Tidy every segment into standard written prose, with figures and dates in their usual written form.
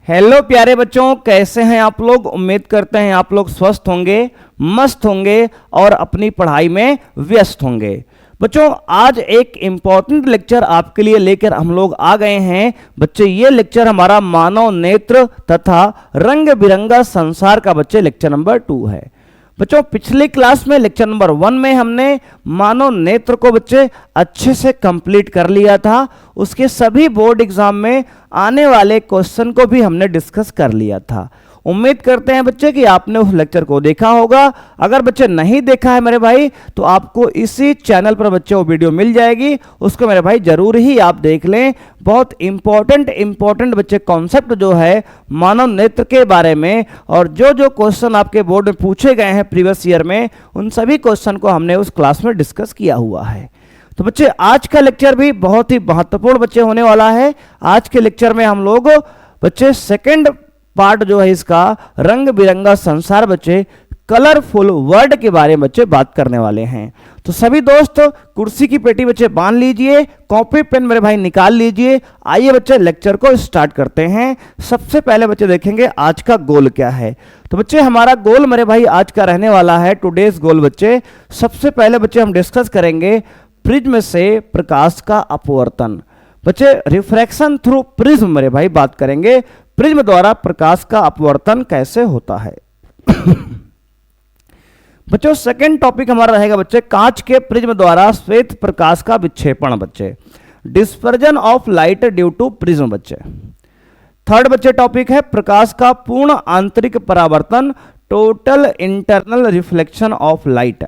Hello प्यारे बच्चों, कैसे हैं आप लोग। उम्मीद करते हैं आप लोग स्वस्थ होंगे, मस्त होंगे और अपनी पढ़ाई में व्यस्त होंगे। बच्चों आज एक इम्पॉर्टेंट लेक्चर आपके लिए लेकर हम लोग आ गए हैं। बच्चे ये लेक्चर हमारा मानव नेत्र तथा रंग बिरंगा संसार का बच्चे लेक्चर नंबर 2 है। बच्चों पिछली क्लास में लेक्चर नंबर 1 में हमने मानव नेत्र को बच्चे अच्छे से कंप्लीट कर लिया था। उसके सभी बोर्ड एग्जाम में आने वाले क्वेश्चन को भी हमने डिस्कस कर लिया था। उम्मीद करते हैं बच्चे कि आपने उस लेक्चर को देखा होगा। अगर बच्चे नहीं देखा है मेरे भाई तो आपको इसी चैनल पर बच्चे वो वीडियो मिल जाएगी, उसको मेरे भाई जरूर ही आप देख लें। बहुत इंपॉर्टेंट बच्चे कॉन्सेप्ट जो है मानव नेत्र के बारे में और जो जो क्वेश्चन आपके बोर्ड में पूछे गए हैं प्रीवियस ईयर में, उन सभी क्वेश्चन को हमने उस क्लास में डिस्कस किया हुआ है। तो बच्चे आज का लेक्चर भी बहुत ही महत्वपूर्ण बच्चे होने वाला है। आज के लेक्चर में हम लोग बच्चे सेकंड पार्ट जो है इसका रंग बिरंगा संसार बच्चे कलरफुल वर्ड के बारे में बच्चे बात करने वाले हैं। तो सभी दोस्त कुर्सी की पेटी बच्चे बांध लीजिए, कॉपी पेन मेरे भाई निकाल लीजिए। आइए बच्चे लेक्चर को स्टार्ट करते हैं। सबसे पहले बच्चे देखेंगे आज का गोल क्या है। तो बच्चे हमारा गोल मेरे भाई आज का रहने वाला है टुडेज गोल बच्चे। सबसे पहले बच्चे हम डिस्कस करेंगे प्रिज्म से प्रकाश का अपवर्तन। बच्चे रिफ्रैक्शन थ्रू प्रिज्म मेरे भाई बात करेंगे, प्रिज्म द्वारा प्रकाश का अपवर्तन कैसे होता है। बच्चों सेकंड टॉपिक हमारा रहेगा बच्चे कांच के प्रिज्म द्वारा श्वेत प्रकाश का विक्षेपण बच्चे, dispersion of light due to prism बच्चे। थर्ड बच्चे टॉपिक है प्रकाश का पूर्ण आंतरिक परावर्तन, total internal reflection of light.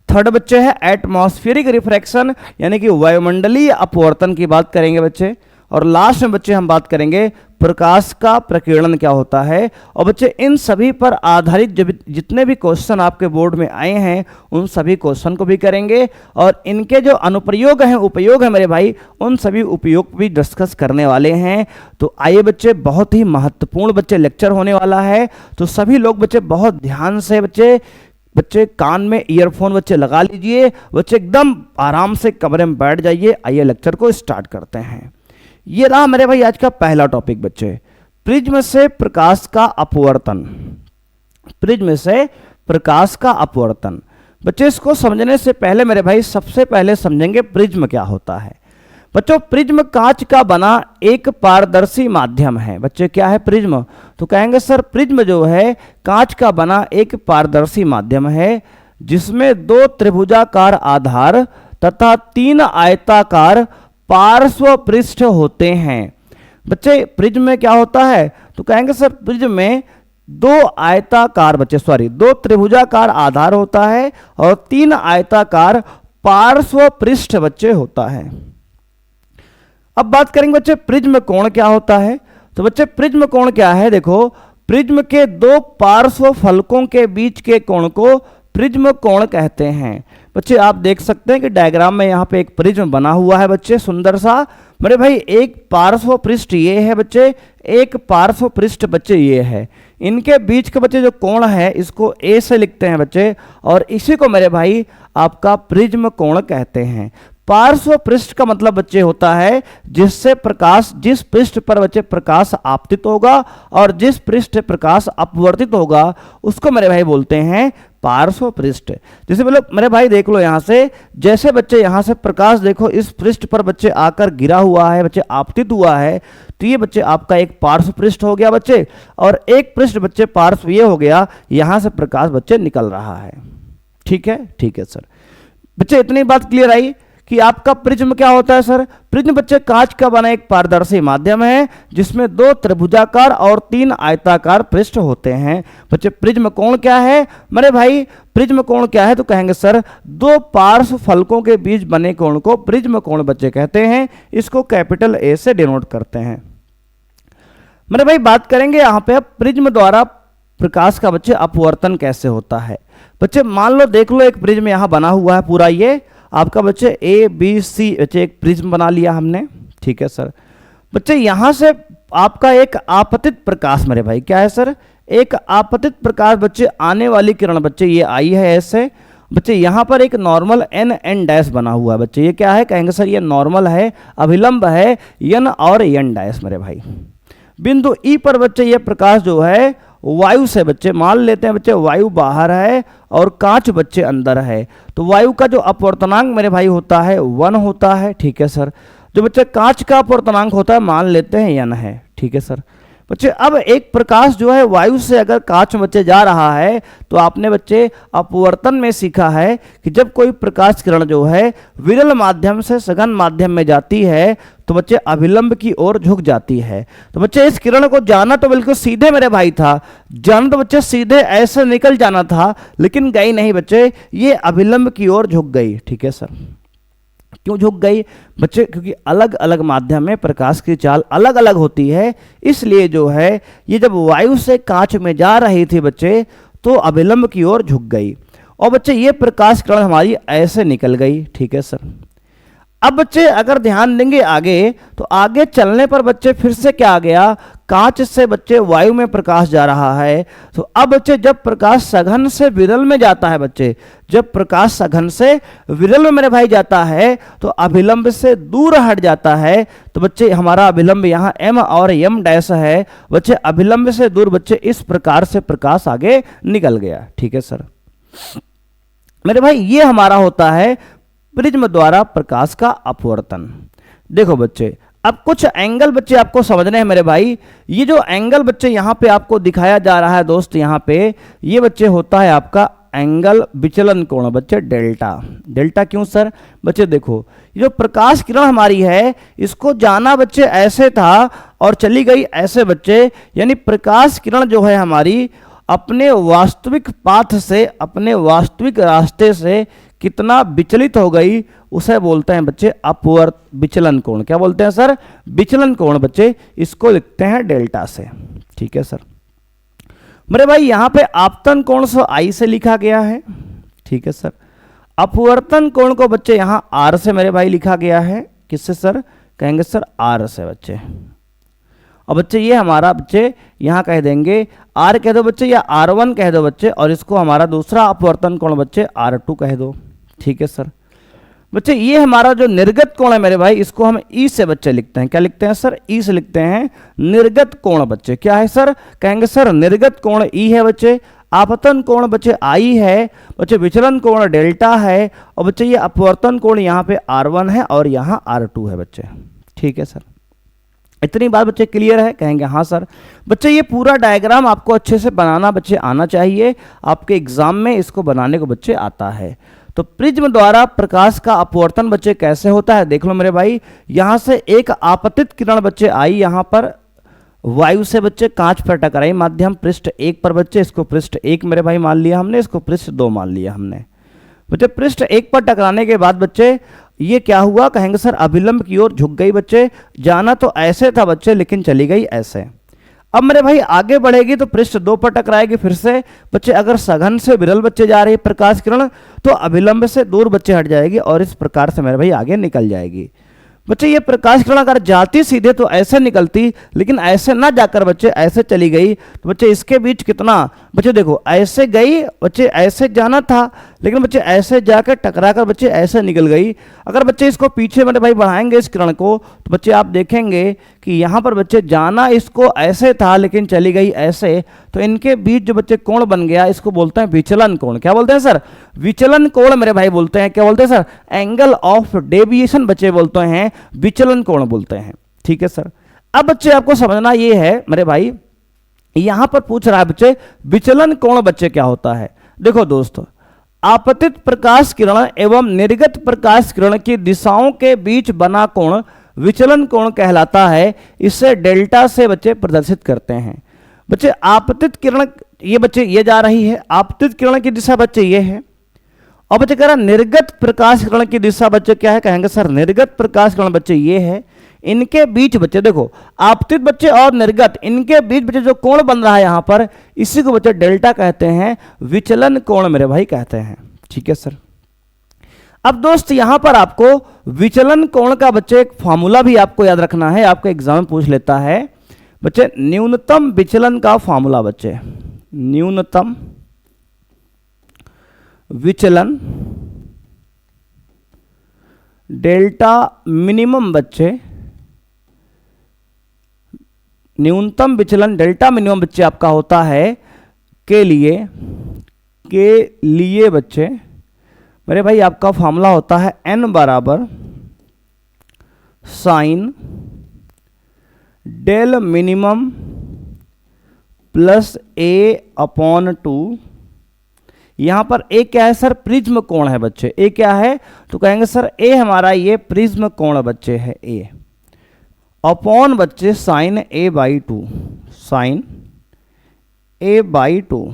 Third बच्चे है एटमॉस्फेरिक रिफ्रैक्शन यानी कि वायुमंडलीय अपवर्तन की बात करेंगे बच्चे। और लास्ट में बच्चे हम बात करेंगे प्रकाश का प्रकीर्णन क्या होता है। और बच्चे इन सभी पर आधारित जितने भी क्वेश्चन आपके बोर्ड में आए हैं उन सभी क्वेश्चन को भी करेंगे और इनके जो अनुप्रयोग हैं उपयोग है मेरे भाई उन सभी उपयोग भी डिस्कस करने वाले हैं। तो आइए बच्चे बहुत ही महत्वपूर्ण बच्चे लेक्चर होने वाला है। तो सभी लोग बच्चे बहुत ध्यान से बच्चे कान में ईयरफोन बच्चे लगा लीजिए, बच्चे एकदम आराम से कमरे में बैठ जाइए। आइए लेक्चर को स्टार्ट करते हैं। ये रहा मेरे भाई आज का पहला टॉपिक बच्चे, प्रिज्म से प्रकाश का अपवर्तन। प्रिज्म से प्रकाश का अपवर्तन बच्चे इसको समझने से पहले मेरे भाई सबसे पहले समझेंगे प्रिज्म क्या होता है। बच्चों प्रिज्म कांच का बना एक पारदर्शी माध्यम है। बच्चे क्या है प्रिज्म, तो कहेंगे सर प्रिज्म जो है कांच का बना एक पारदर्शी माध्यम है जिसमें 2 त्रिभुजाकार आधार तथा 3 आयताकार पार्श्व पृष्ठ होते हैं। बच्चे प्रिज्म में क्या होता है, तो कहेंगे सर प्रिज्म में 2 त्रिभुजाकार आधार होता है और 3 आयताकार पार्श्व पृष्ठ बच्चे होता है। अब बात करेंगे बच्चे प्रिज्म कोण क्या होता है। तो बच्चे प्रिज्म कोण क्या है, देखो प्रिज्म के 2 पार्श्व फलकों के बीच के कोण को प्रिज्म कोण कहते हैं। बच्चे आप देख सकते हैं कि डायग्राम में यहाँ पे एक प्रिज्म बना हुआ है बच्चे सुंदर सा। मेरे भाई एक पार्श्व पृष्ठ ये है बच्चे, एक पार्श्व पृष्ठ बच्चे ये है। इनके बीच के बच्चे जो कोण है इसको ए से लिखते हैं बच्चे और इसी को मेरे भाई आपका प्रिज्म कोण कहते हैं। पार्श्व पृष्ठ का मतलब बच्चे होता है जिससे प्रकाश, जिस पृष्ठ पर बच्चे प्रकाश आपतित होगा और जिस पृष्ठ प्रकाश अपवर्तित होगा उसको मेरे भाई बोलते हैं पार्श्व पृष्ठ। जैसे बोलो मेरे भाई देख लो यहाँ से, जैसे बच्चे यहाँ से प्रकाश देखो इस पृष्ठ पर बच्चे आकर गिरा हुआ है, बच्चे आपतित हुआ है, तो ये बच्चे आपका एक पार्श्व पृष्ठ हो गया बच्चे। और एक पृष्ठ बच्चे पार्श्व ये हो गया, यहाँ से प्रकाश बच्चे निकल रहा है। ठीक है सर। बच्चे इतनी बात क्लियर आई कि आपका प्रिज्म क्या होता है सर। प्रिज्म बच्चे कांच का बना एक पारदर्शी माध्यम है जिसमें 2 त्रिभुजाकार और 3 आयताकार पृष्ठ होते हैं। बच्चे प्रिज्म कोण क्या है मेरे भाई, प्रिज्म कोण क्या है तो कहेंगे सर 2 पार्श्व फलकों के बीच बने कोण को प्रिज्म कोण बच्चे कहते हैं। इसको कैपिटल ए से डिनोट करते हैं। मेरे भाई बात करेंगे यहाँ पे प्रिज्म द्वारा प्रकाश का बच्चे अपवर्तन कैसे होता है। बच्चे मान लो देख लो एक प्रिज्म यहाँ बना हुआ है पूरा, ये आपका बच्चे ए बी सी बच्चे एक प्रिज्म बना लिया हमने। ठीक है सर। बच्चे यहाँ से आपका एक आपतित प्रकाश मेरे भाई क्या है सर, एक आपतित प्रकाश बच्चे आने वाली किरण बच्चे ये आई है ऐसे। बच्चे यहाँ पर एक नॉर्मल एन डैश बना हुआ है बच्चे, ये क्या है कहेंगे सर ये नॉर्मल है, अभिलंब है एन और एन डैश मेरे भाई। बिंदु ई पर बच्चे ये प्रकाश जो है वायु से बच्चे मान लेते हैं बच्चे वायु बाहर है और कांच बच्चे अंदर है, तो वायु का जो अपवर्तनांक मेरे भाई होता है 1 होता है, ठीक है सर। जो बच्चे कांच का अपवर्तनांक होता है मान लेते हैं n है, ठीक है सर। बच्चे अब एक प्रकाश जो है वायु से अगर कांच में बच्चे जा रहा है तो आपने बच्चे अपवर्तन में सीखा है कि जब कोई प्रकाश किरण जो है विरल माध्यम से सघन माध्यम में जाती है तो बच्चे अभिलंब की ओर झुक जाती है। तो बच्चे इस किरण को जाना तो बिल्कुल सीधे मेरे भाई था, जाना तो बच्चे सीधे ऐसे निकल जाना था, लेकिन गई नहीं बच्चे, ये अभिलंब की ओर झुक गई, ठीक है सर। क्यों झुक गई बच्चे? क्योंकि अलग अलग माध्यम में प्रकाश की चाल अलग अलग होती है, इसलिए जो है ये जब वायु से कांच में जा रही थी बच्चे तो अभिलंब की ओर झुक गई, और बच्चे ये प्रकाश किरण हमारी ऐसे निकल गई, ठीक है सर। अब बच्चे अगर ध्यान देंगे आगे, तो आगे चलने पर बच्चे फिर से क्या आ गया, कांच से बच्चे वायु में प्रकाश जा रहा है। तो अब बच्चे जब प्रकाश सघन से विरल में जाता है बच्चे, जब प्रकाश सघन से विरल में मेरे भाई जाता है तो अभिलंब से दूर हट जाता है। तो बच्चे हमारा अभिलंब यहाँ m और m डैश है बच्चे, अभिलंब से दूर बच्चे इस प्रकार से प्रकाश आगे निकल गया, ठीक है सर। मेरे भाई ये हमारा होता है प्रिज्म द्वारा प्रकाश का अपवर्तन। देखो बच्चे अब कुछ एंगल बच्चे आपको समझने हैं मेरे भाई। ये जो एंगल बच्चे यहाँ पे आपको दिखाया जा रहा है दोस्त, यहाँ पे ये बच्चे होता है आपका एंगल विचलन कोण बच्चे, डेल्टा। डेल्टा क्यों सर? बच्चे देखो ये जो प्रकाश किरण हमारी है इसको जाना बच्चे ऐसे था और चली गई ऐसे बच्चे, यानी प्रकाश किरण जो है हमारी अपने वास्तविक पाथ से, अपने वास्तविक रास्ते से कितना विचलित हो गई उसे बोलते हैं बच्चे अपवर्त विचलन कोण। क्या बोलते हैं सर? विचलन कोण बच्चे, इसको लिखते हैं डेल्टा से, ठीक है सर। मेरे भाई यहाँ पे आपतन कोण से आई से लिखा गया है, ठीक है सर। अपवर्तन कोण को बच्चे यहाँ आर से मेरे भाई लिखा गया है, किससे सर? कहेंगे सर आर से बच्चे। और बच्चे ये हमारा बच्चे यहाँ कह देंगे आर कह दो बच्चे या R1 कह दो बच्चे, और इसको हमारा दूसरा अपवर्तन कोण बच्चे R2 कह दो, ठीक है सर। बच्चे ये हमारा जो निर्गत कोण है मेरे भाई इसको हम ई से बच्चे लिखते हैं। क्या लिखते हैं सर? ई से लिखते हैं निर्गत कोण बच्चे। क्या है सर? कहेंगे सर निर्गत कोण ई है बच्चे, आपतन कोण बच्चे आई है बच्चे, विचलन कोण डेल्टा है, और बच्चे ये अपवर्तन कोण यहाँ पे R1 है और यहाँ R2 है बच्चे, ठीक है सर। इतनी बात बच्चे क्लियर है? कहेंगे हाँ सर। बच्चे ये पूरा डायग्राम आपको अच्छे से बनाना बच्चे आना चाहिए, आपके एग्जाम में इसको बनाने को बच्चे आता है। तो प्रिज्म द्वारा प्रकाश का अपवर्तन बच्चे कैसे होता है देख लो मेरे भाई। यहाँ से एक आपतित किरण बच्चे आई यहाँ पर वायु से बच्चे, कांच पर टकराई माध्यम पृष्ठ 1 पर बच्चे, इसको पृष्ठ 1 मेरे भाई मान लिया हमने, इसको पृष्ठ 2 मान लिया हमने बच्चे। पृष्ठ 1 पर टकराने के बाद बच्चे ये क्या हुआ? कहेंगे सर अभिलंब की ओर झुक गई बच्चे, जाना तो ऐसे था बच्चे लेकिन चली गई ऐसे। अब मेरे भाई आगे बढ़ेगी तो पृष्ठ 2 पर टकराएगी फिर से बच्चे। अगर सघन से विरल बच्चे जा रही है प्रकाश किरण तो अभिलंब से दूर बच्चे हट जाएगी और इस प्रकार से मेरे भाई आगे निकल जाएगी बच्चे। ये प्रकाश किरण अगर जाती सीधे तो ऐसे निकलती, लेकिन ऐसे ना जाकर बच्चे ऐसे चली गई, तो बच्चे इसके बीच कितना बच्चे देखो ऐसे गई बच्चे, ऐसे जाना था लेकिन बच्चे ऐसे जाकर टकरा कर बच्चे ऐसे निकल गई। अगर बच्चे इसको पीछे मेरे भाई बढ़ाएंगे इस किरण को तो बच्चे आप देखेंगे कि यहाँ पर बच्चे जाना इसको ऐसे था लेकिन चली गई ऐसे, तो इनके बीच जो बच्चे कोण बन गया इसको बोलते हैं विचलन कोण। क्या बोलते हैं सर? विचलन कोण मेरे भाई बोलते हैं। क्या बोलते हैं सर? एंगल ऑफ डेविएशन बच्चे बोलते हैं, विचलन कोण बोलते हैं, ठीक है सर। अब बच्चे आपको समझना ये है मेरे भाई, यहां पर पूछ रहा है बच्चे विचलन कोण बच्चे क्या होता है। देखो दोस्तों, आपतित प्रकाश किरण एवं निर्गत प्रकाश किरण की दिशाओं के बीच बना कोण विचलन कोण कहलाता है। इसे डेल्टा से बच्चे प्रदर्शित करते हैं बच्चे। आपतित किरण ये बच्चे ये जा रही है, आपतित किरण की दिशा बच्चे ये है, और बच्चे कह रहा निर्गत प्रकाश किरण की दिशा बच्चे क्या है? कहेंगे सर निर्गत प्रकाश किरण बच्चे ये है। इनके बीच बच्चे देखो आपतित बच्चे और निर्गत, इनके बीच बच्चे जो कोण बन रहा है यहाँ पर, इसी को बच्चे डेल्टा कहते हैं, विचलन कोण मेरे भाई कहते हैं, ठीक है सर। अब दोस्त यहाँ पर आपको विचलन कोण का बच्चे एक फॉर्मूला भी आपको याद रखना है, आपको एग्जाम में पूछ लेता है बच्चे। न्यूनतम विचलन का फॉर्मूला बच्चे, न्यूनतम विचलन डेल्टा मिनिमम बच्चे, न्यूनतम विचलन डेल्टा मिनिमम बच्चे आपका होता है के लिए बच्चे मेरे भाई आपका फॉर्मूला होता है n बराबर sine del minimum plus a upon 2। यहां पर a क्या है सर? प्रिज्म कोण है बच्चे। a क्या है? तो कहेंगे सर a हमारा ये प्रिज्म कोण बच्चे है a अपॉन बच्चे sine a by 2, sine a by 2।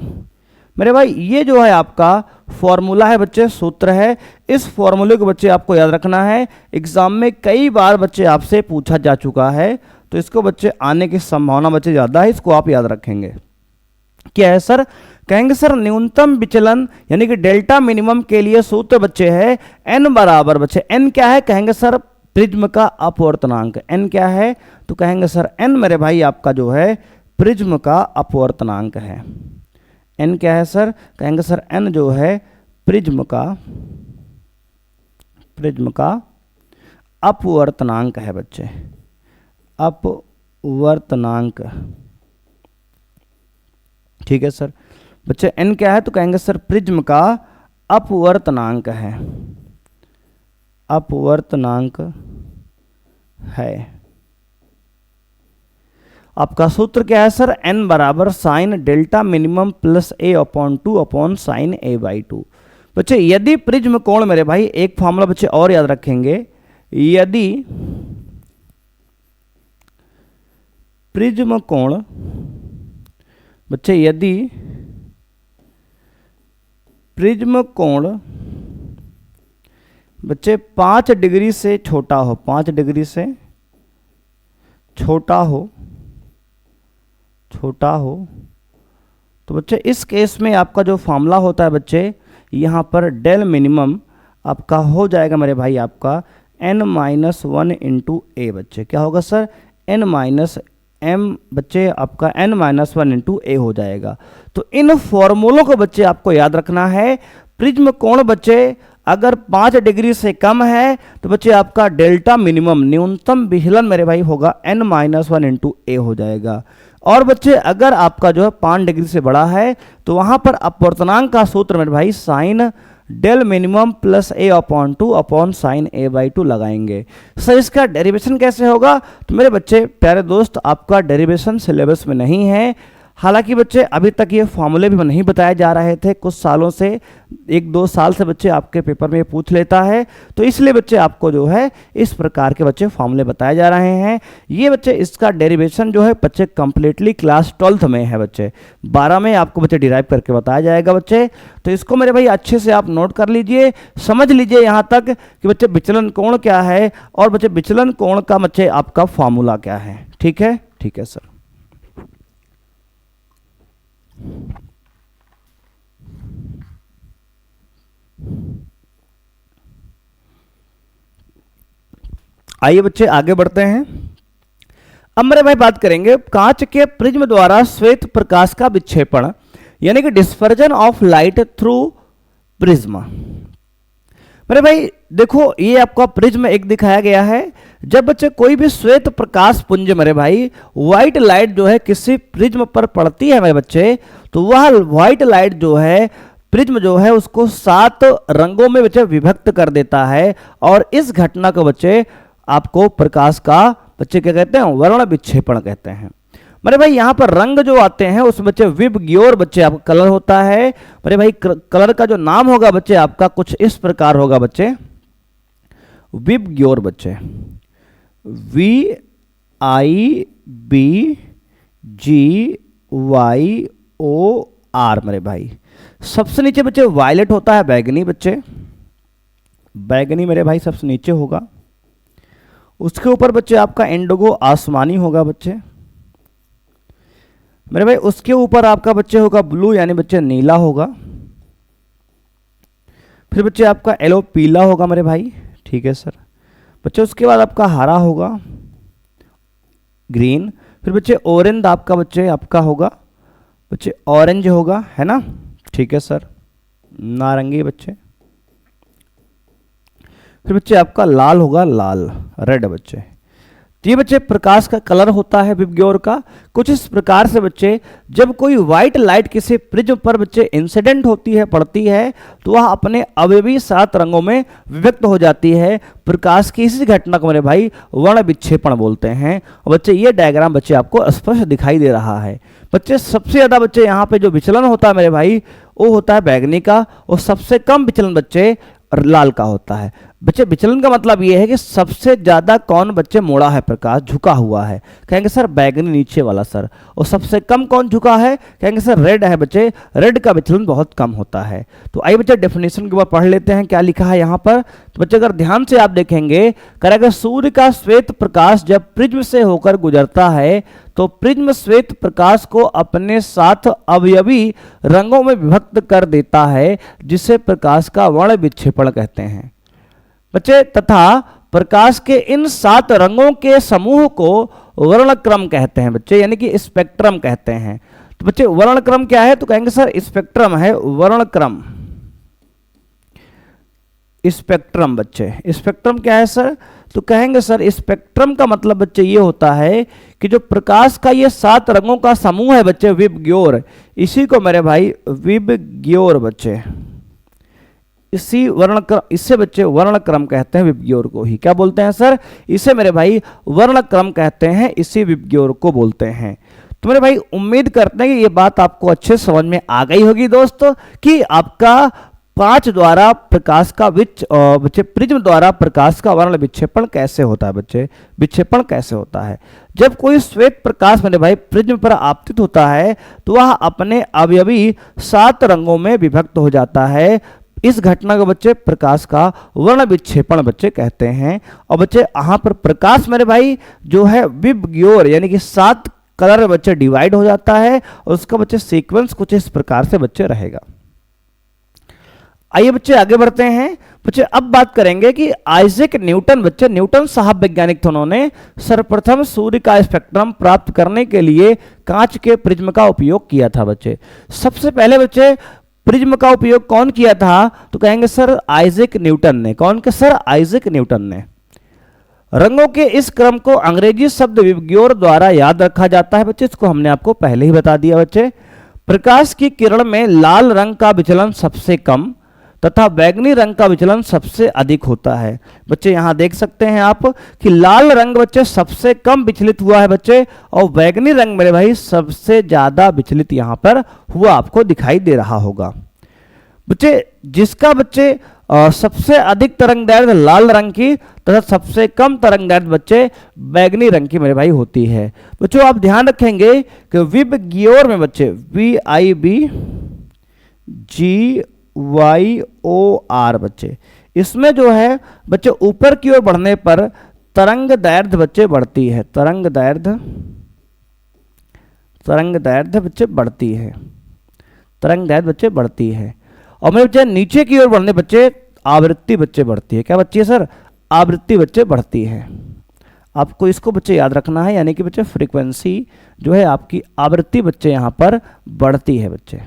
मेरे भाई ये जो है आपका फॉर्मूला है बच्चे, सूत्र है। इस फॉर्मूले को बच्चे आपको याद रखना है। एग्जाम में कई बार बच्चे आपसे पूछा जा चुका है, तो इसको बच्चे आने की संभावना बच्चे ज़्यादा है, इसको आप याद रखेंगे। क्या है सर? कहेंगे सर न्यूनतम विचलन यानी कि डेल्टा मिनिमम के लिए सूत्र बच्चे है n बराबर बच्चे, n क्या है? कहेंगे सर प्रिज्म का अपवर्तनांक। n क्या है? तो कहेंगे सर n मेरे भाई आपका जो है प्रिज्म का अपवर्तनांक है। n क्या है सर? कहेंगे सर n जो है प्रिज्म का अपवर्तनांक है बच्चे, अपवर्तनांक। ठीक है सर। बच्चे n क्या है? तो कहेंगे सर प्रिज्म का अपवर्तनांक है, अपवर्तनांक है। आपका सूत्र क्या है सर? n बराबर sine delta minimum plus a upon 2 upon sine a by 2। बच्चे यदि प्रिज्म कोण मेरे भाई, एक फॉर्मूला बच्चे और याद रखेंगे, यदि प्रिज्म कोण बच्चे, यदि प्रिज्म कोण बच्चे 5 डिग्री से छोटा हो, 5 डिग्री से छोटा हो, तो बच्चे इस केस में आपका जो फॉर्मूला होता है बच्चे, यहाँ पर डेल मिनिमम आपका हो जाएगा मेरे भाई आपका n-1 इंटू ए। बच्चे क्या होगा सर? n-m बच्चे आपका n-1 इंटू ए हो जाएगा। तो इन फॉर्मूलों को बच्चे आपको याद रखना है। प्रिज्म कोण बच्चे अगर 5 डिग्री से कम है तो बच्चे आपका डेल्टा मिनिमम न्यूनतम विचलन मेरे भाई होगा n-1 इंटू ए हो जाएगा। और बच्चे अगर आपका जो है 5 डिग्री से बड़ा है तो वहां पर अपवर्तनांक का सूत्र मेरे भाई sine del minimum plus a upon 2 upon sine a by 2 लगाएंगे। सर इसका डेरिवेशन कैसे होगा? तो मेरे बच्चे प्यारे दोस्त आपका डेरिवेशन सिलेबस में नहीं है। हालांकि बच्चे अभी तक ये फॉर्मूले भी नहीं बताए जा रहे थे, कुछ सालों से, 1-2 साल से बच्चे आपके पेपर में पूछ लेता है, तो इसलिए बच्चे आपको जो है इस प्रकार के बच्चे फॉर्मूले बताए जा रहे हैं। ये बच्चे इसका डेरिवेशन जो है बच्चे कंप्लीटली क्लास 12th में है बच्चे, 12 में आपको बच्चे डिराइव करके बताया जाएगा बच्चे। तो इसको मेरे भाई अच्छे से आप नोट कर लीजिए, समझ लीजिए यहाँ तक कि बच्चे विचलन कोण क्या है और बच्चे विचलन कोण का बच्चे आपका फॉर्मूला क्या है। ठीक है, ठीक है सर। आइए बच्चे आगे बढ़ते हैं। अब मेरे भाई बात करेंगे कांच के प्रिज्म द्वारा श्वेत प्रकाश का विक्षेपण यानी कि dispersion of light through prism. मेरे भाई देखो ये आपका प्रिज्म एक दिखाया गया है। जब बच्चे कोई भी श्वेत प्रकाश पुंज मेरे भाई व्हाइट लाइट जो है किसी प्रिज्म पर पड़ती है मेरे बच्चे, तो वह व्हाइट लाइट जो है प्रिज्म जो है उसको 7 रंगों में बच्चे विभक्त कर देता है। और इस घटना को बच्चे आपको प्रकाश का बच्चे क्या कहते हैं? वर्ण विक्षेपण कहते हैं। मेरे भाई यहाँ पर रंग जो आते हैं उसमें बच्चे विबग्योर बच्चे आपका कलर होता है। मेरे भाई कलर का जो नाम होगा बच्चे आपका कुछ इस प्रकार होगा बच्चे, विबग्योर बच्चे, VIBGYOR। मेरे भाई सबसे नीचे बच्चे वायलेट होता है, बैगनी बच्चे, बैगनी मेरे भाई सबसे नीचे होगा। उसके ऊपर बच्चे आपका इंडिगो आसमानी होगा बच्चे। मेरे भाई उसके ऊपर आपका बच्चे होगा ब्लू यानी बच्चे नीला होगा। फिर बच्चे आपका येलो पीला होगा मेरे भाई। ठीक है सर। बच्चे उसके बाद आपका हरा होगा, ग्रीन। फिर बच्चे ऑरेंज आपका बच्चे आपका होगा बच्चे ऑरेंज होगा, है ना? ठीक है सर। नारंगी बच्चे। फिर बच्चे आपका लाल होगा, लाल रेड बच्चे। तो ये बच्चे प्रकाश का कलर होता है विबग्योर का। कुछ इस प्रकार से बच्चे जब कोई व्हाइट लाइट किसी प्रिज्म पर बच्चे इंसिडेंट होती है, पड़ती है, तो वह अपने अवयवी 7 रंगों में विभक्त हो जाती है। प्रकाश की इसी घटना को मेरे भाई वर्ण विक्षेपण बोलते हैं। और बच्चे ये डायग्राम बच्चे आपको स्पष्ट दिखाई दे रहा है। बच्चे सबसे ज़्यादा बच्चे यहाँ पे जो विचलन होता है मेरे भाई वो होता है बैगनी का, और सबसे कम विचलन बच्चे लाल का होता है। बच्चे विचलन का मतलब ये है कि सबसे ज्यादा कौन बच्चे मोड़ा है, प्रकाश झुका हुआ है, कहेंगे सर बैगनी नीचे वाला सर। और सबसे कम कौन झुका है, कहेंगे सर रेड है बच्चे, रेड का विचलन बहुत कम होता है। तो आइए बच्चे डेफिनेशन के बाद पढ़ लेते हैं क्या लिखा है यहाँ पर। तो बच्चे अगर ध्यान से आप देखेंगे, करेगा सूर्य का श्वेत प्रकाश जब प्रिज्म से होकर गुजरता है तो प्रिज्म श्वेत प्रकाश को अपने 7 अवयवी रंगों में विभक्त कर देता है, जिसे प्रकाश का वर्ण विक्षेपण कहते हैं बच्चे। तथा प्रकाश के इन 7 रंगों के समूह को वर्णक्रम कहते हैं बच्चे, यानी कि स्पेक्ट्रम कहते हैं। तो बच्चे वर्णक्रम क्या है, तो कहेंगे सर स्पेक्ट्रम है वर्णक्रम। स्पेक्ट्रम बच्चे, स्पेक्ट्रम क्या है सर, तो कहेंगे सर स्पेक्ट्रम का मतलब बच्चे ये होता है कि जो प्रकाश का ये 7 रंगों का समूह है बच्चे विबग्योर, इसी को मेरे भाई विबग्योर बच्चे, इसी वर्णक्रम, इससे बच्चे वर्णक्रम कहते हैं विबग्योर को ही। क्या बोलते हैं सर, इसे मेरे भाई वर्णक्रम कहते हैं, इसी विबग्योर को बोलते हैं। तो मेरे भाई उम्मीद करते हैं कि ये बात आपको अच्छे समझ में आ गई होगी दोस्तों, कि आपका 5 द्वारा प्रकाश का बच्चे प्रिज्म द्वारा प्रकाश का वर्ण विक्षेपण कैसे होता है बच्चे, विक्षेपण कैसे होता है। जब कोई श्वेत प्रकाश मेरे भाई प्रिज्म पर आपतित होता है तो वह अपने अवयवी 7 रंगों में विभक्त हो जाता है। इस घटना को बच्चे प्रकाश का वर्ण विक्षेपण बच्चे कहते हैं। और बच्चे यहाँ पर प्रकाश मेरे भाई जो है विबग्योर यानी कि 7 कलर में बच्चे डिवाइड हो जाता है, और उसका बच्चे सीक्वेंस कुछ इस प्रकार से बच्चे रहेगा। आइए बच्चे आगे बढ़ते हैं। बच्चे अब बात करेंगे कि आइजैक न्यूटन, बच्चे न्यूटन साहब वैज्ञानिक थे, उन्होंने सर्वप्रथम सूर्य का स्पेक्ट्रम प्राप्त करने के लिए कांच के प्रिज्म का उपयोग किया था बच्चे। सबसे पहले बच्चे प्रिज्म का उपयोग कौन किया था, तो कहेंगे सर आइजैक न्यूटन ने। कौन के सर, आइजैक न्यूटन ने। रंगों के इस क्रम को अंग्रेजी शब्द विबग्योर द्वारा याद रखा जाता है बच्चे, इसको हमने आपको पहले ही बता दिया बच्चे। प्रकाश की किरण में लाल रंग का विचलन सबसे कम तथा बैगनी रंग का विचलन सबसे अधिक होता है बच्चे। यहां देख सकते हैं आप कि लाल रंग बच्चे सबसे कम विचलित हुआ है बच्चे, और बैगनी रंग मेरे भाई सबसे ज्यादा विचलित यहां पर हुआ आपको दिखाई दे रहा होगा बच्चे। जिसका बच्चे सबसे अधिक तरंगदैर्घ्य लाल रंग की तथा सबसे कम तरंगदैर्घ्य बच्चे बैगनी रंग की मेरे भाई होती है बच्चों। आप ध्यान रखेंगे कि विबग्योर में बच्चे VIBGYOR बच्चे, इसमें जो है बच्चे ऊपर की ओर बढ़ने पर तरंगदैर्घ्य बच्चे बढ़ती है, तरंगदैर्घ्य बच्चे बढ़ती है, तरंगदैर्घ्य बच्चे बढ़ती है। और मेरे बच्चे नीचे की ओर बढ़ने बच्चे आवृत्ति बच्चे बढ़ती है। क्या बच्चे सर, आवृत्ति बच्चे बढ़ती है। आपको इसको बच्चे याद रखना है, यानी कि बच्चे फ्रीक्वेंसी जो है आपकी आवृत्ति बच्चे यहाँ पर बढ़ती है बच्चे।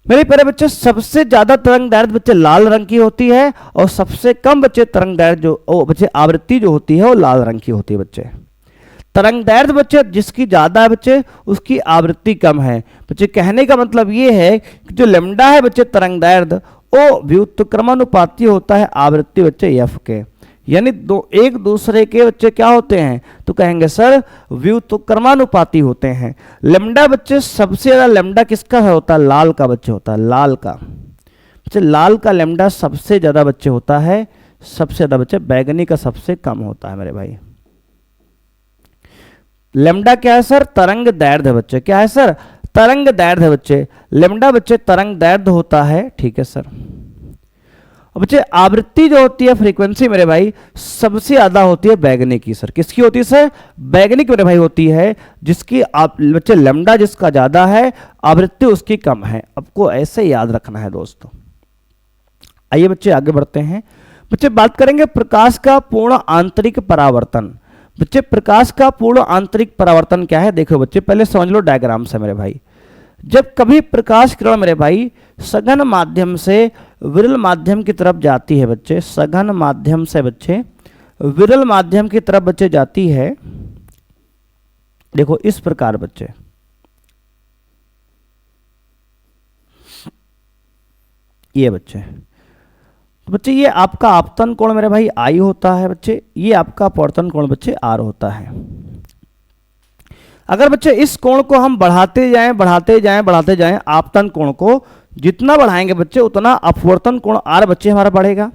मेरे प्यारे बच्चे सबसे ज्यादा तरंगदैर्घ्य बच्चे लाल रंग की होती है, और सबसे कम बच्चे तरंगदैर्घ्य जो बच्चे आवृत्ति जो होती है वो लाल रंग की होती है बच्चे। तरंगदैर्घ्य बच्चे जिसकी ज्यादा है बच्चे उसकी आवृत्ति कम है बच्चे। कहने का मतलब ये है कि जो लैम्डा है बच्चे तरंगदैर्घ्य वो व्युत्क्रमानुपाती होता है आवृत्ति बच्चे एफ के, यानी एक दूसरे के बच्चे क्या होते हैं, तो कहेंगे सर व्युत्क्रमानुपाती होते हैं। लैम्डा बच्चे सबसे ज्यादा लैम्डा किसका होता है, लाल का बच्चे होता है, लाल का बच्चे, लाल का लैम्डा सबसे ज्यादा बच्चे होता है, सबसे ज्यादा बच्चे बैगनी का सबसे कम होता है मेरे भाई। लैम्डा क्या है सर, तरंगदैर्घ्य बच्चे, क्या है सर, तरंगदैर्घ्य बच्चे। लैम्डा बच्चे तरंगदैर्घ्य होता है, ठीक है सर। और बच्चे आवृत्ति जो होती है फ्रीक्वेंसी मेरे भाई सबसे ज्यादा होती है बैगनी की सर। किसकी होती है सर, बैगनी की मेरे भाई होती है, जिसकी बच्चे लैम्डा जिसका ज्यादा है आवृत्ति उसकी कम है। आपको ऐसे याद रखना है दोस्तों। आइए बच्चे आगे बढ़ते हैं। बच्चे बात करेंगे प्रकाश का पूर्ण आंतरिक परावर्तन। बच्चे प्रकाश का पूर्ण आंतरिक परावर्तन क्या है, देखो बच्चे पहले समझ लो डायग्राम से मेरे भाई। जब कभी प्रकाश किरण मेरे भाई सघन माध्यम से विरल माध्यम की तरफ जाती है बच्चे, सघन माध्यम से बच्चे विरल माध्यम की तरफ बच्चे जाती है, देखो इस प्रकार बच्चे, ये बच्चे, तो बच्चे ये आपका आपतन कोण मेरे भाई आई होता है बच्चे, ये आपका अपवर्तन कोण बच्चे आर होता है। अगर बच्चे इस कोण को हम बढ़ाते जाएं बढ़ाते जाएं बढ़ाते जाएं, आपतन कोण को जितना बढ़ाएंगे बच्चे उतना अपवर्तन कोण आर बच्चे हमारा बढ़ेगा।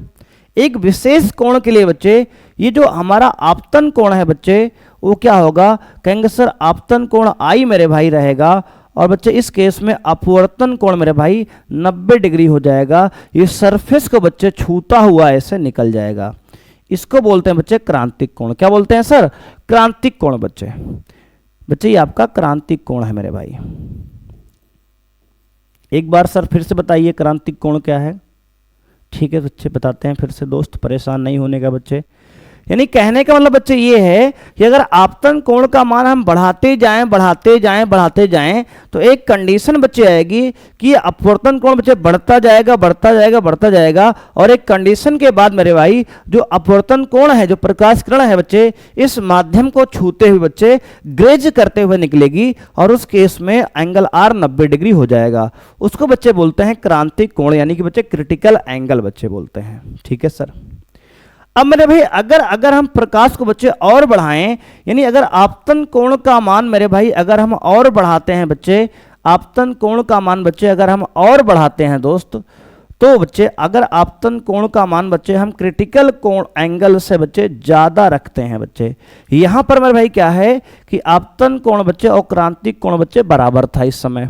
एक विशेष कोण के लिए बच्चे ये जो हमारा आपतन कोण है बच्चे वो क्या होगा, कहेंगे सर आपतन कोण आई मेरे भाई रहेगा, और बच्चे इस केस में अपवर्तन कोण मेरे भाई 90 डिग्री हो जाएगा। ये सरफेस को बच्चे छूता हुआ ऐसे निकल जाएगा। इसको बोलते हैं बच्चे क्रांतिक कोण। क्या बोलते हैं सर? क्रांतिक कोण बच्चे। बच्चे ये आपका क्रांतिक कोण है मेरे भाई। एक बार सर फिर से बताइए क्रांतिक कोण क्या है। ठीक है बच्चे बताते हैं फिर से दोस्त, परेशान नहीं होने का बच्चे। यानी कहने का मतलब बच्चे ये है कि अगर आपतन कोण का मान हम बढ़ाते जाएं बढ़ाते जाएं बढ़ाते जाएं तो एक कंडीशन बच्चे आएगी कि अपवर्तन कोण बच्चे बढ़ता जाएगा बढ़ता जाएगा बढ़ता जाएगा, और एक कंडीशन के बाद मेरे भाई जो अपवर्तन कोण है, जो प्रकाश किरण है बच्चे, इस माध्यम को छूते हुए बच्चे ग्रेज करते हुए निकलेगी, और उस केस में एंगल आर 90 डिग्री हो जाएगा। उसको बच्चे बोलते हैं क्रांतिक कोण, यानी कि बच्चे क्रिटिकल एंगल बच्चे बोलते हैं। ठीक है सर। अब मेरे भाई अगर हम प्रकाश को बच्चे और बढ़ाएं, यानी अगर आपतन कोण का मान मेरे भाई अगर हम और बढ़ाते हैं बच्चे, आपतन कोण का मान बच्चे अगर हम और बढ़ाते हैं दोस्त, तो बच्चे अगर आपतन कोण का मान बच्चे हम क्रिटिकल कोण एंगल से बच्चे ज़्यादा रखते हैं बच्चे, यहाँ पर मेरे भाई क्या है कि आपतन कोण बच्चे और क्रांतिक कोण बच्चे बराबर था इस समय।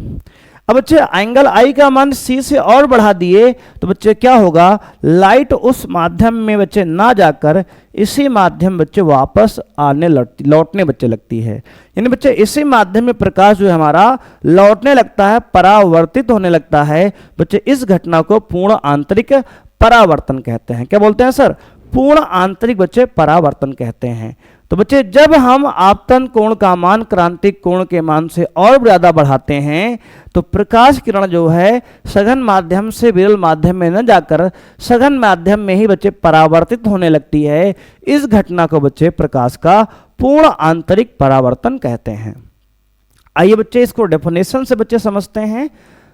अब बच्चे एंगल आई का मान सी से और बढ़ा दिए तो बच्चे क्या होगा, लाइट उस माध्यम में बच्चे ना जाकर इसी माध्यम बच्चे वापस आने लौटने बच्चे लगती है। यानी बच्चे इसी माध्यम में प्रकाश जो है हमारा लौटने लगता है, परावर्तित होने लगता है बच्चे। इस घटना को पूर्ण आंतरिक परावर्तन कहते हैं। क्या बोलते हैं सर? पूर्ण आंतरिक बच्चे परावर्तन कहते हैं। तो बच्चे जब हम आपतन कोण का मान क्रांतिक कोण के मान से और ज़्यादा बढ़ाते हैं तो प्रकाश किरण जो है सघन माध्यम से विरल माध्यम में न जाकर सघन माध्यम में ही बच्चे परावर्तित होने लगती है। इस घटना को बच्चे प्रकाश का पूर्ण आंतरिक परावर्तन कहते हैं। आइए बच्चे इसको डेफिनेशन से बच्चे समझते हैं।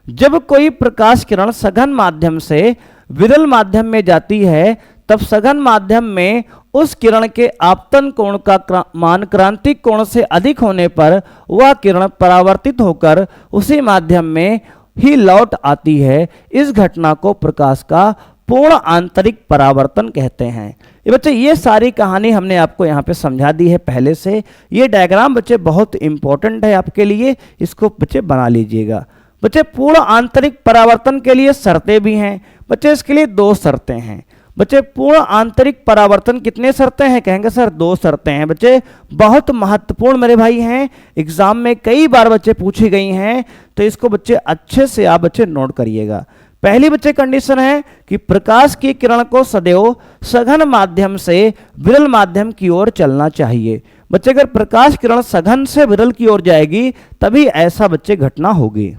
जब कोई प्रकाश किरण सघन माध्यम से विरल माध्यम में जाती है तब सघन माध्यम में उस किरण के आपतन कोण का मान क्रांतिक कोण से अधिक होने पर वह किरण परावर्तित होकर उसी माध्यम में ही लौट आती है। इस घटना को प्रकाश का पूर्ण आंतरिक परावर्तन कहते हैं। ये बच्चे ये सारी कहानी हमने आपको यहाँ पे समझा दी है पहले से। ये डायग्राम बच्चे बहुत इंपॉर्टेंट है आपके लिए, इसको बच्चे बना लीजिएगा। बच्चे पूर्ण आंतरिक परावर्तन के लिए शर्तें भी हैं बच्चे, इसके लिए 2 शर्तें हैं बच्चे। पूर्ण आंतरिक परावर्तन कितने शर्तें हैं? कहेंगे सर 2 शर्तें हैं बच्चे, बहुत महत्वपूर्ण मेरे भाई हैं, एग्जाम में कई बार बच्चे पूछी गई हैं, तो इसको बच्चे अच्छे से आप बच्चे नोट करिएगा। पहली बच्चे कंडीशन है कि प्रकाश की किरण को सदैव सघन माध्यम से विरल माध्यम की ओर चलना चाहिए। बच्चे अगर प्रकाश किरण सघन से विरल की ओर जाएगी तभी ऐसा बच्चे घटना होगी।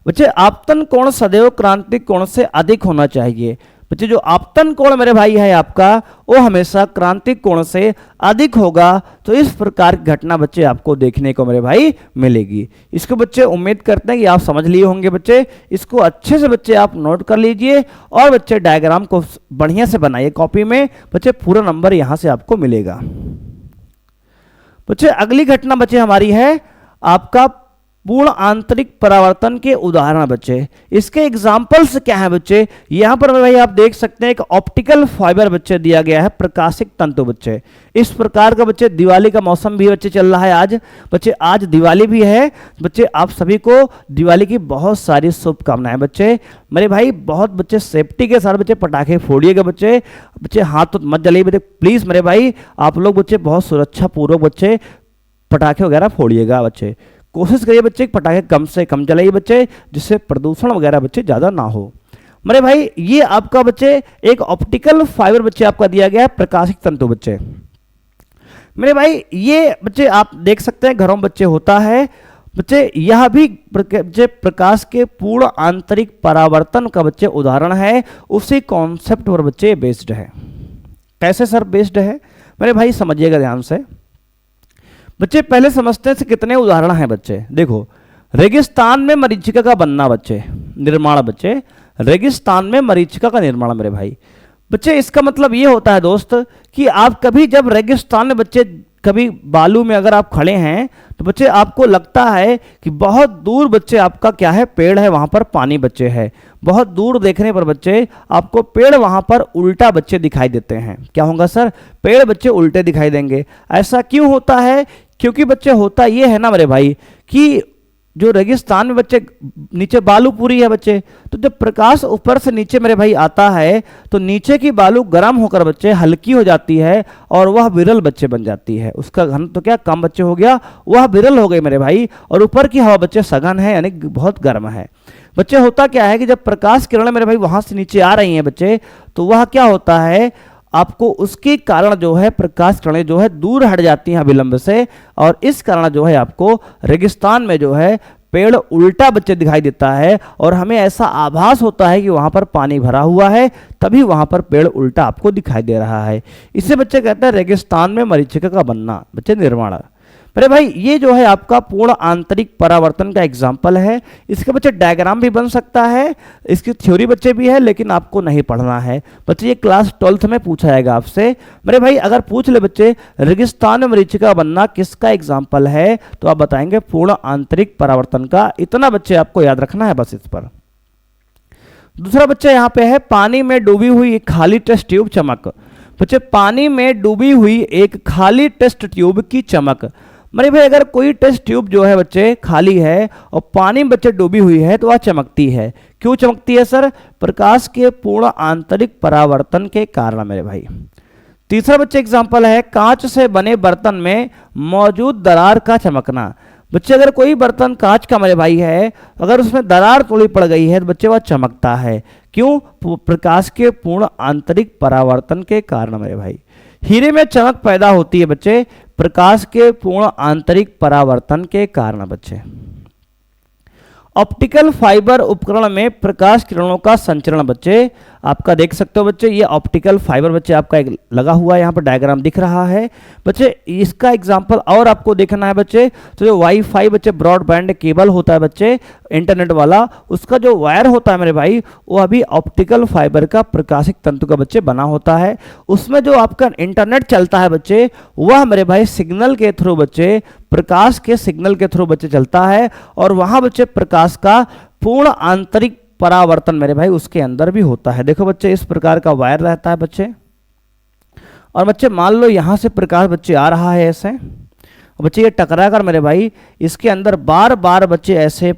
बच्चे आपतन कोण सदैव क्रांतिक कोण से अधिक होना चाहिए। बच्चे जो आपतन कोण मेरे भाई है आपका वो हमेशा क्रांतिक कोण से अधिक होगा। तो इस प्रकार की घटना बच्चे आपको देखने को मेरे भाई मिलेगी। इसको बच्चे उम्मीद करते हैं कि आप समझ लिए होंगे बच्चे। इसको अच्छे से बच्चे आप नोट कर लीजिए और बच्चे डायग्राम को बढ़िया से बनाइए कॉपी में बच्चे, पूरा नंबर यहाँ से आपको मिलेगा। बच्चे अगली घटना बच्चे हमारी है आपका पूर्ण आंतरिक परावर्तन के उदाहरण बच्चे। इसके एग्जाम्पल्स क्या है बच्चे? यहाँ पर भाई आप देख सकते हैं एक ऑप्टिकल फाइबर बच्चे दिया गया है, प्रकाशिक तंतु बच्चे। इस प्रकार का बच्चे दिवाली का मौसम भी बच्चे चल रहा है आज बच्चे, आज दिवाली भी है बच्चे। आप सभी को दिवाली की बहुत सारी शुभकामनाएं बच्चे। मेरे भाई बहुत बच्चे सेफ्टी के साथ बच्चे पटाखे फोड़िएगा बच्चे। बच्चे हाथ तो मत जलाइए बच्चे प्लीज मेरे भाई, आप लोग बच्चे बहुत सुरक्षा पूर्वक बच्चे पटाखे वगैरह फोड़िएगा बच्चे। कोशिश करिए बच्चे पटाखे कम से कम जलाइए बच्चे, जिससे प्रदूषण वगैरह बच्चे ज़्यादा ना हो। मेरे भाई ये आपका बच्चे एक ऑप्टिकल फाइबर बच्चे आपका दिया गया है, प्रकाशिक तंतु बच्चे। मेरे भाई ये बच्चे आप देख सकते हैं घरों में बच्चे होता है बच्चे। यह भी बच्चे प्रकाश के पूर्ण आंतरिक परावर्तन का बच्चे उदाहरण है, उसी कॉन्सेप्ट पर बच्चे बेस्ड है। कैसे सर बेस्ड है मेरे भाई, समझिएगा ध्यान से बच्चे। पहले समझते हैं कितने उदाहरण हैं बच्चे। देखो, रेगिस्तान में मरीचिका का बनना बच्चे, निर्माण बच्चे, रेगिस्तान में मरीचिका का निर्माण मेरे भाई। बच्चे इसका मतलब ये होता है दोस्त कि आप कभी जब रेगिस्तान में बच्चे कभी बालू में अगर आप खड़े हैं तो बच्चे आपको लगता है कि बहुत दूर बच्चे आपका क्या है, पेड़ है, वहां पर पानी बच्चे है। बहुत दूर देखने पर बच्चे आपको पेड़ वहां पर उल्टा बच्चे दिखाई देते हैं। क्या होगा सर, पेड़ बच्चे उल्टे दिखाई देंगे। ऐसा क्यों होता है, क्योंकि बच्चे होता ये है ना मेरे भाई कि जो रेगिस्तान में बच्चे नीचे बालू पूरी है बच्चे, तो जब प्रकाश ऊपर से नीचे मेरे भाई आता है तो नीचे की बालू गर्म होकर बच्चे हल्की हो जाती है और वह विरल बच्चे बन जाती है। उसका घन तो क्या कम बच्चे हो गया, वह विरल हो गई मेरे भाई। और ऊपर की हवा बच्चे सघन है, यानी बहुत गर्म है। बच्चे होता क्या है कि जब प्रकाश किरण मेरे भाई वहां से नीचे आ रही हैं बच्चे, तो वह क्या होता है, आपको उसके कारण जो है प्रकाश किरणें जो है दूर हट जाती हैं विलंब से, और इस कारण जो है आपको रेगिस्तान में जो है पेड़ उल्टा बच्चे दिखाई देता है और हमें ऐसा आभास होता है कि वहां पर पानी भरा हुआ है, तभी वहां पर पेड़ उल्टा आपको दिखाई दे रहा है। इसे बच्चे कहते हैं रेगिस्तान में मरीचिका का बनना बच्चे, निर्माण। अरे भाई ये जो है आपका पूर्ण आंतरिक परावर्तन का एग्जाम्पल है। इसके बच्चे डायग्राम भी बन सकता है, इसकी थ्योरी बच्चे भी है, लेकिन आपको नहीं पढ़ना है बच्चे। ये क्लास 12th में पूछा जाएगा आपसे मेरे भाई। अगर पूछ ले बच्चे रेगिस्तान में मरीचिका बनना किसका एग्जाम्पल है, तो आप बताएंगे पूर्ण आंतरिक परावर्तन का। इतना बच्चे आपको याद रखना है बस इस पर। दूसरा बच्चा यहाँ पे है, पानी में डूबी हुई एक खाली टेस्ट ट्यूब चमक। बच्चे पानी में डूबी हुई एक खाली टेस्ट ट्यूब की चमक। मेरे भाई अगर कोई टेस्ट ट्यूब जो है बच्चे खाली है और पानी में बच्चे डूबी हुई है तो वह चमकती है। क्यों चमकती है सर, प्रकाश के पूर्ण आंतरिक परावर्तन के कारण मेरे भाई। तीसरा बच्चे एग्जांपल है, कांच से बने बर्तन में मौजूद दरार का चमकना। बच्चे अगर कोई बर्तन कांच का मेरे भाई है, अगर उसमें दरार थोड़ी पड़ गई है तो बच्चे वह चमकता है। क्यों, प्रकाश के पूर्ण आंतरिक परावर्तन के कारण मेरे भाई। हीरे में चमक पैदा होती है बच्चे, प्रकाश के पूर्ण आंतरिक परावर्तन के कारण बच्चे। ऑप्टिकल फाइबर उपकरण में प्रकाश किरणों का संचरण बच्चे, आपका देख सकते हो बच्चे, ये ऑप्टिकल फाइबर बच्चे आपका एक लगा हुआ है, यहाँ पर डायग्राम दिख रहा है बच्चे। इसका एग्जांपल और आपको देखना है बच्चे, तो जो वाईफाई बच्चे ब्रॉडबैंड केबल होता है बच्चे इंटरनेट वाला, उसका जो वायर होता है मेरे भाई वो अभी ऑप्टिकल फाइबर का प्रकाशिक तंतु का बच्चे बना होता है। उसमें जो आपका इंटरनेट चलता है बच्चे वह मेरे भाई सिग्नल के थ्रू बच्चे, प्रकाश के सिग्नल के थ्रू बच्चे चलता है, और वहां बच्चे प्रकाश का पूर्ण आंतरिक परावर्तन मेरे भाई उसके अंदर भी होता है। देखो बच्चे इस प्रकार का वायर रहता है बच्चे, और बच्चे मान लो यहां से प्रकाश बच्चे आ रहा है ऐसे, बच्चे ये टकरा कर मेरे भाई इसके अंदर बार बार बच्चे ऐसे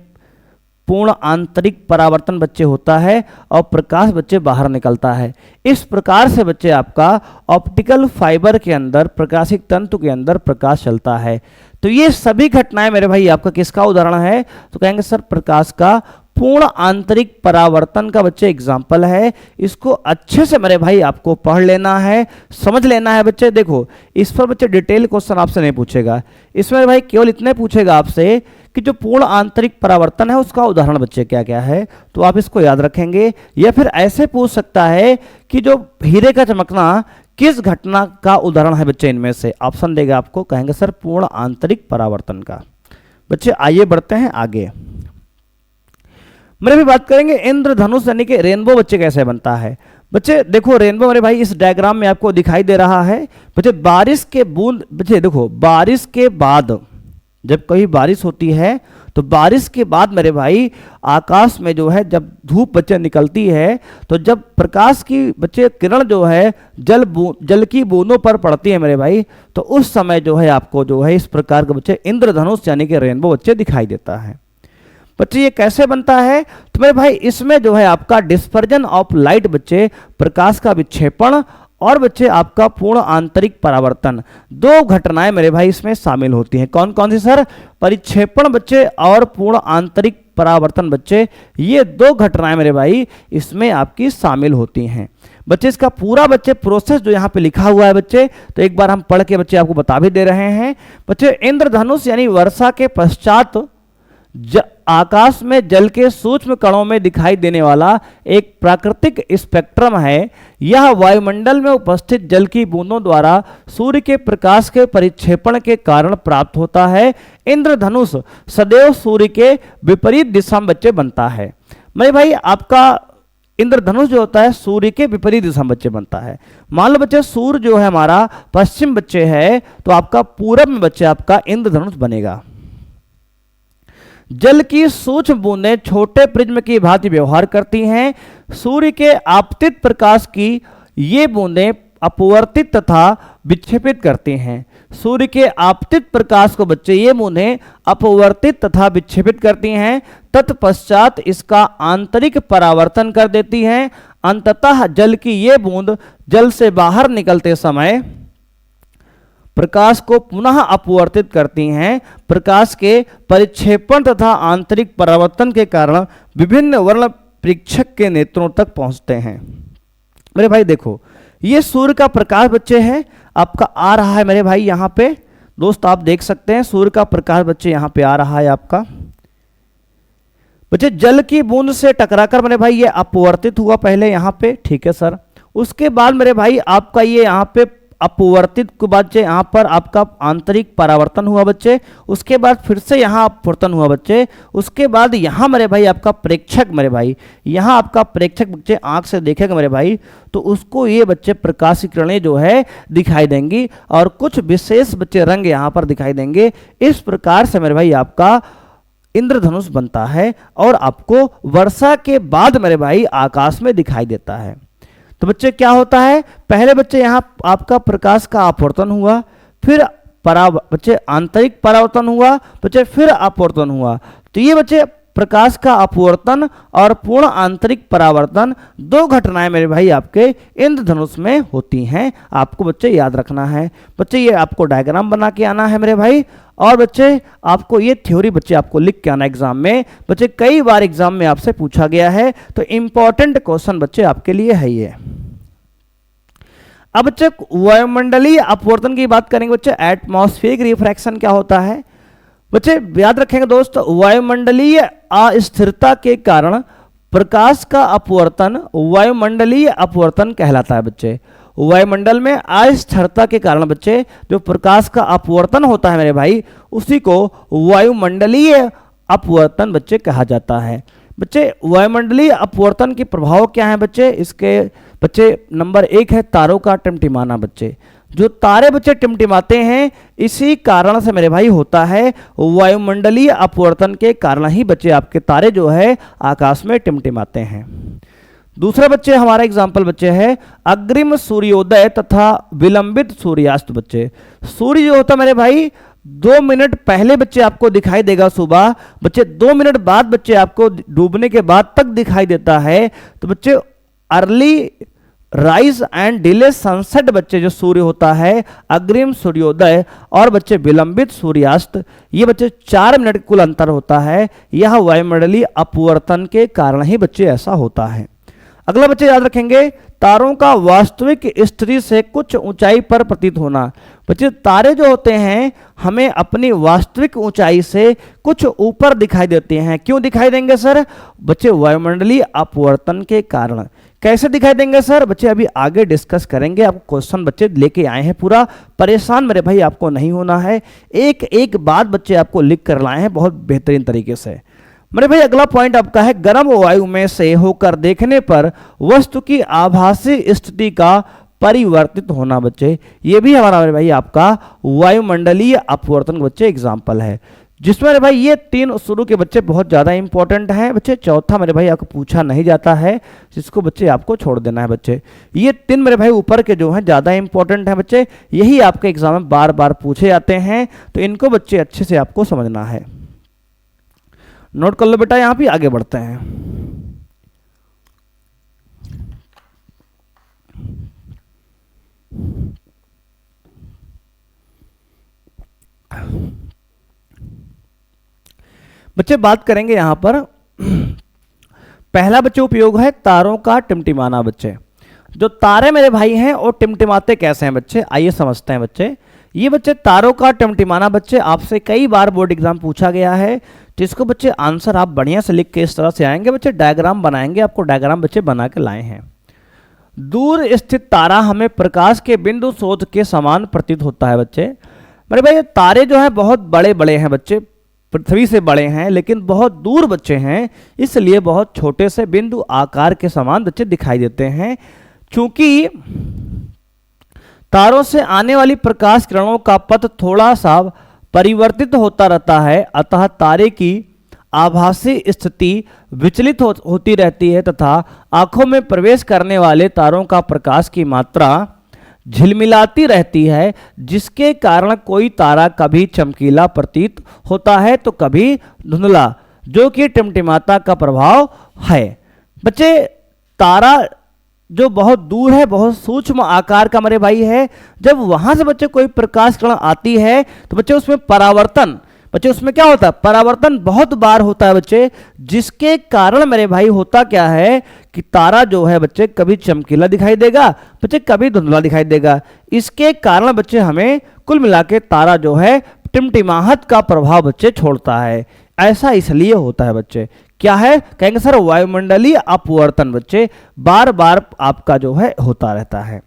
पूर्ण आंतरिक परावर्तन बच्चे होता है और प्रकाश बच्चे बाहर निकलता है। इस प्रकार से बच्चे आपका ऑप्टिकल फाइबर के अंदर, प्रकाशिक तंतु के अंदर प्रकाश चलता है। तो ये सभी घटनाएं मेरे भाई आपका किसका उदाहरण है, तो कहेंगे सर प्रकाश का पूर्ण आंतरिक परावर्तन का बच्चे एग्जाम्पल है। इसको अच्छे से मेरे भाई आपको पढ़ लेना है, समझ लेना है बच्चे। देखो इस पर बच्चे डिटेल क्वेश्चन आपसे नहीं पूछेगा, इसमें भाई केवल इतने पूछेगा आपसे कि जो पूर्ण आंतरिक परावर्तन है उसका उदाहरण बच्चे क्या क्या है, तो आप इसको याद रखेंगे। या फिर ऐसे पूछ सकता है कि जो हीरे का चमकना किस घटना का उदाहरण है बच्चे, इनमें से ऑप्शन देगा आपको, कहेंगे सर पूर्ण आंतरिक परावर्तन का। बच्चे आइए बढ़ते हैं आगे। मेरे भी बात करेंगे इंद्रधनुष यानी कि रेनबो बच्चे कैसे बनता है। बच्चे देखो रेनबो मेरे भाई इस डायग्राम में आपको दिखाई दे रहा है बच्चे। बारिश के बूंद बच्चे देखो, बारिश के बाद जब कभी बारिश होती है तो बारिश के बाद मेरे भाई आकाश में जो है जब धूप बच्चे निकलती है, तो जब प्रकाश की बच्चे किरण जो है जल की बूंदों पर पड़ती है मेरे भाई, तो उस समय जो है आपको जो है इस प्रकार के बच्चे इंद्रधनुष यानी कि रेनबो बच्चे दिखाई देता है। बच्चे ये कैसे बनता है, तो मेरे भाई इसमें जो है आपका डिस्पर्जन ऑफ लाइट बच्चे, प्रकाश का विक्षेपण, और बच्चे आपका पूर्ण आंतरिक परावर्तन, दो घटनाएं मेरे भाई इसमें शामिल होती हैं। कौन कौन सी सर, परिक्षेपण बच्चे और पूर्ण आंतरिक परावर्तन बच्चे, ये दो घटनाएं मेरे भाई इसमें आपकी शामिल होती हैं। बच्चे इसका पूरा बच्चे प्रोसेस जो यहाँ पे लिखा हुआ है बच्चे, तो एक बार हम पढ़ के बच्चे आपको बता भी दे रहे हैं। बच्चे इंद्रधनुष यानी वर्षा के पश्चात आकाश में जल के सूक्ष्म कणों में दिखाई देने वाला एक प्राकृतिक स्पेक्ट्रम है। यह वायुमंडल में उपस्थित जल की बूंदों द्वारा सूर्य के प्रकाश के परिक्षेपण के कारण प्राप्त होता है। इंद्रधनुष सदैव सूर्य के विपरीत दिशा में बच्चे बनता है। मेरे भाई आपका इंद्रधनुष जो होता है सूर्य के विपरीत दिशा में बच्चे बनता है। मान लो बच्चे सूर्य जो है हमारा पश्चिम बच्चे है, तो आपका पूरब में बच्चे आपका इंद्रधनुष बनेगा। जल की सूक्ष्म बूंदें छोटे प्रिज्म की भांति व्यवहार करती हैं। सूर्य के आपतित प्रकाश की ये बूंदें अपवर्तित तथा विक्षेपित करती हैं। सूर्य के आपतित प्रकाश को बच्चे ये बूंदें अपवर्तित तथा विक्षेपित करती हैं। तत्पश्चात इसका आंतरिक परावर्तन कर देती हैं। अंततः जल की ये बूंद जल से बाहर निकलते समय प्रकाश को पुनः अपवर्तित करती हैं। प्रकाश के परिक्षेपण तथा आंतरिक परावर्तन के कारण विभिन्न वर्ण प्रेक्षक के नेत्रों तक पहुंचते हैं। मेरे भाई देखो, ये सूर्य का प्रकाश बच्चे है आपका आ रहा है मेरे भाई यहाँ पे दोस्त, आप देख सकते हैं सूर्य का प्रकाश बच्चे यहाँ पे आ रहा है आपका। बच्चे जल की बूंद से टकराकर मेरे भाई ये अपवर्तित हुआ पहले यहाँ पे, ठीक है सर। उसके बाद मेरे भाई आपका ये यहाँ पे अपवर्तित के बाद यहाँ पर आपका आंतरिक परावर्तन हुआ बच्चे। उसके बाद फिर से यहाँ अपवर्तन हुआ बच्चे। उसके बाद यहाँ मेरे भाई आपका प्रेक्षक मेरे भाई, यहाँ आपका प्रेक्षक बच्चे आंख से देखेगा मेरे भाई, तो उसको ये बच्चे प्रकाश की किरणें जो है दिखाई देंगी और कुछ विशेष बच्चे रंग यहाँ पर दिखाई देंगे। इस प्रकार से मेरे भाई आपका इंद्रधनुष बनता है और आपको वर्षा के बाद मेरे भाई आकाश में दिखाई देता है। तो बच्चे क्या होता है, पहले बच्चे यहाँ आपका प्रकाश का अपवर्तन हुआ, फिर बच्चे आंतरिक परावर्तन हुआ बच्चे, फिर अपवर्तन हुआ। तो ये बच्चे प्रकाश का अपवर्तन और पूर्ण आंतरिक परावर्तन दो घटनाएं मेरे भाई आपके इंद्रधनुष में होती हैं। आपको बच्चे याद रखना है। बच्चे ये आपको डायग्राम बना के आना है मेरे भाई, और बच्चे आपको ये थ्योरी बच्चे आपको लिख के आना एग्जाम में। बच्चे कई बार एग्जाम में आपसे पूछा गया है, तो इंपॉर्टेंट क्वेश्चन बच्चे आपके लिए है ये। अब बच्चे वायुमंडलीय अपवर्तन की बात करेंगे बच्चे, एटमॉस्फेरिक रिफ्रैक्शन क्या होता है। बच्चे याद रखेंगे दोस्त, वायुमंडलीय अस्थिरता के कारण प्रकाश का अपवर्तन वायुमंडलीय अपवर्तन कहलाता है बच्चे। वायुमंडल में अस्थिरता के कारण बच्चे जो प्रकाश का अपवर्तन होता है मेरे भाई, उसी को वायुमंडलीय अपवर्तन बच्चे कहा जाता है। बच्चे वायुमंडलीय अपवर्तन के प्रभाव क्या है बच्चे, इसके बच्चे नंबर 1 है तारों का टिमटिमाना बच्चे। जो तारे बच्चे टिमटिमाते हैं इसी कारण से मेरे भाई होता है, वायुमंडलीय अपवर्तन के कारण ही बच्चे आपके तारे जो है आकाश में टिमटिमाते हैं। दूसरा बच्चे हमारा एग्जाम्पल बच्चे है अग्रिम सूर्योदय तथा विलंबित सूर्यास्त बच्चे। सूर्य जो होता है मेरे भाई 2 मिनट पहले बच्चे आपको दिखाई देगा सुबह, बच्चे 2 मिनट बाद बच्चे आपको डूबने के बाद तक दिखाई देता है। तो बच्चे early rise and delay sunset बच्चे जो सूर्य होता है, अग्रिम सूर्योदय और बच्चे विलंबित सूर्यास्त, ये बच्चे 4 मिनट कुल अंतर होता है। यह वायुमंडलीय अपवर्तन के कारण ही बच्चे ऐसा होता है। अगला बच्चे याद रखेंगे, तारों का वास्तविक स्थिति से कुछ ऊंचाई पर प्रतीत होना। बच्चे तारे जो होते हैं हमें अपनी वास्तविक ऊंचाई से कुछ ऊपर दिखाई देते हैं। क्यों दिखाई देंगे सर? बच्चे वायुमंडलीय अपवर्तन के कारण। कैसे दिखाई देंगे सर? बच्चे अभी आगे डिस्कस करेंगे। आपको क्वेश्चन बच्चे लेके आए हैं, पूरा परेशान मेरे भाई आपको नहीं होना है। एक एक बात बच्चे आपको लिख कर लाए हैं बहुत बेहतरीन तरीके से। मेरे भाई अगला पॉइंट आपका है गर्म वायु में से होकर देखने पर वस्तु की आभासी स्थिति का परिवर्तित होना बच्चे। ये भी हमारा मेरे भाई आपका वायुमंडलीय अपवर्तन बच्चे एग्जाम्पल है, जिसमें मेरे भाई ये 3 शुरू के बच्चे बहुत ज़्यादा इंपॉर्टेंट हैं बच्चे। चौथा मेरे भाई आपको पूछा नहीं जाता है, जिसको बच्चे आपको छोड़ देना है बच्चे। ये 3 मेरे भाई ऊपर के जो हैं ज़्यादा इंपॉर्टेंट हैं बच्चे, यही आपके एग्जाम में बार बार पूछे जाते हैं, तो इनको बच्चे अच्छे से आपको समझना है। नोट कर लो बेटा, यहाँ पे आगे बढ़ते हैं। बच्चे बात करेंगे यहाँ पर पहला बच्चे उपयोग है तारों का टिमटिमाना बच्चे। जो तारे मेरे भाई हैं वो टिमटिमाते कैसे हैं बच्चे, आइए समझते हैं बच्चे। ये बच्चे तारों का टिमटिमाना बच्चे आपसे कई बार बोर्ड एग्जाम पूछा गया है, तो इसको बच्चे आंसर आप बढ़िया से लिख के इस तरह से आएंगे बच्चे, डायग्राम बनाएंगे, आपको डायग्राम बच्चे बना के लाए हैं। दूर स्थित तारा हमें प्रकाश के बिंदु स्रोत के समान प्रतीत होता है बच्चे। मेरे भाई तारे जो है बहुत बड़े बड़े हैं बच्चे, पृथ्वी से बड़े हैं, लेकिन बहुत दूर बच्चे हैं, इसलिए बहुत छोटे से बिंदु आकार के समान बच्चे दिखाई देते हैं। चूंकि तारों से आने वाली प्रकाश किरणों का पथ थोड़ा सा परिवर्तित होता रहता है, अतः तारे की आभासी स्थिति विचलित होती रहती है तथा आंखों में प्रवेश करने वाले तारों का प्रकाश की मात्रा झिलमिलाती रहती है, जिसके कारण कोई तारा कभी चमकीला प्रतीत होता है तो कभी धुंधला, जो कि टिमटिमाता का प्रभाव है। बच्चे तारा जो बहुत दूर है, बहुत सूक्ष्म आकार का मेरे भाई है, जब वहां से बच्चे कोई प्रकाश किरण आती है तो बच्चे उसमें परावर्तन, बच्चे उसमें क्या होता है, परावर्तन बहुत बार होता है बच्चे, जिसके कारण मेरे भाई होता क्या है कि तारा जो है बच्चे कभी चमकीला दिखाई देगा, बच्चे कभी धुंधला दिखाई देगा। इसके कारण बच्चे हमें कुल मिला के तारा जो है टिमटिमाहट का प्रभाव बच्चे छोड़ता है। ऐसा इसलिए होता है बच्चे, क्या है, कहेंगे सर वायुमंडलीय अपवर्तन बच्चे बार बार आपका जो है होता रहता है।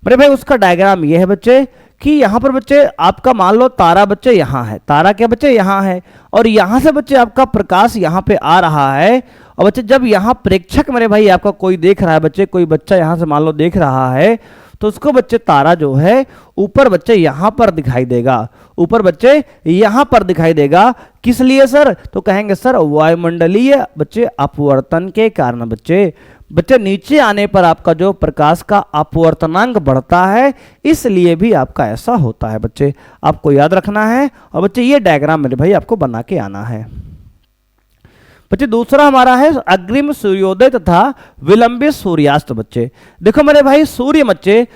मेरे भाई उसका डायग्राम ये है बच्चे कि यहाँ पर बच्चे आपका मान लो तारा बच्चे यहाँ है, तारा क्या बच्चे यहाँ है, और यहाँ से बच्चे आपका प्रकाश यहाँ पे आ रहा है, और बच्चे जब यहाँ प्रेक्षक मेरे भाई आपका कोई देख रहा है बच्चे, कोई बच्चा यहाँ से मान लो देख रहा है, तो उसको बच्चे तारा जो है ऊपर बच्चे यहाँ पर दिखाई देगा, ऊपर बच्चे यहाँ पर दिखाई देगा। किस लिए सर, तो कहेंगे सर वायुमंडलीय बच्चे अपवर्तन के कारण बच्चे नीचे आने पर आपका जो प्रकाश का अपवर्तनांक बढ़ता है, इसलिए भी आपका ऐसा होता है बच्चे, आपको याद रखना है। और बच्चे ये डायग्राम मेरे भाई आपको बना के आना है। बच्चे दूसरा हमारा है अग्रिम सूर्योदय तथा विलंबित सूर्यास्त। बच्चे देखो मेरे भाई सूर्य बच्चे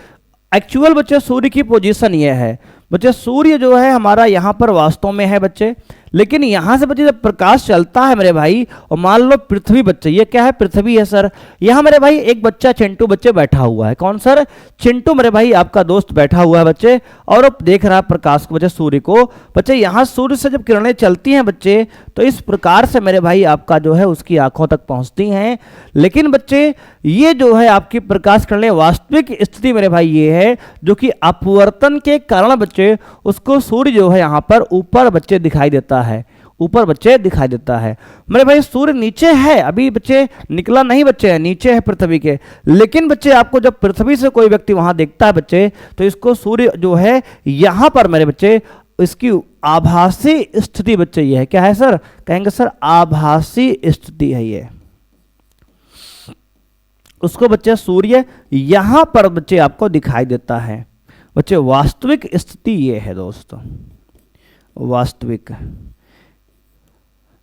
एक्चुअल बच्चे सूर्य की पोजीशन ये है बच्चे, सूर्य जो है हमारा यहाँ पर वास्तव में है बच्चे, लेकिन यहाँ से बच्चे जब प्रकाश चलता है मेरे भाई, और मान लो पृथ्वी बच्चे, ये क्या है, पृथ्वी है सर, यहाँ मेरे भाई एक बच्चा चिंटू बच्चे बैठा हुआ है। कौन सर, चिंटू मेरे भाई आपका दोस्त बैठा हुआ है बच्चे, और अब देख रहा है प्रकाश को बच्चे, सूर्य को। बच्चे यहाँ सूर्य से जब किरणें चलती हैं बच्चे, तो इस प्रकार से मेरे भाई आपका जो है उसकी आंखों तक पहुँचती हैं। लेकिन बच्चे ये जो है आपकी प्रकाश किरणें वास्तविक स्थिति मेरे भाई ये है, जो कि अपवर्तन के कारण बच्चे उसको सूर्य जो है यहाँ पर ऊपर बच्चे दिखाई देता है, ऊपर बच्चे दिखाई देता है। मेरे भाई सूर्य नीचे है, अभी बच्चे निकला नहीं बच्चे है, नीचे है पृथ्वी के, लेकिन बच्चे आपको जब पृथ्वी से कोई व्यक्ति वहां देखता है बच्चे, तो इसको सूर्य जो है यहाँ पर मेरे बच्चे इसकी आभासी स्थिति बच्चे ये है, क्या है सर, कहेंगे सर आभासी स्थिति है ये, उसको बच्चे सूर्य यहां पर बच्चे आपको दिखाई देता है। बच्चे वास्तविक स्थिति ये है दोस्तों, वास्तविक।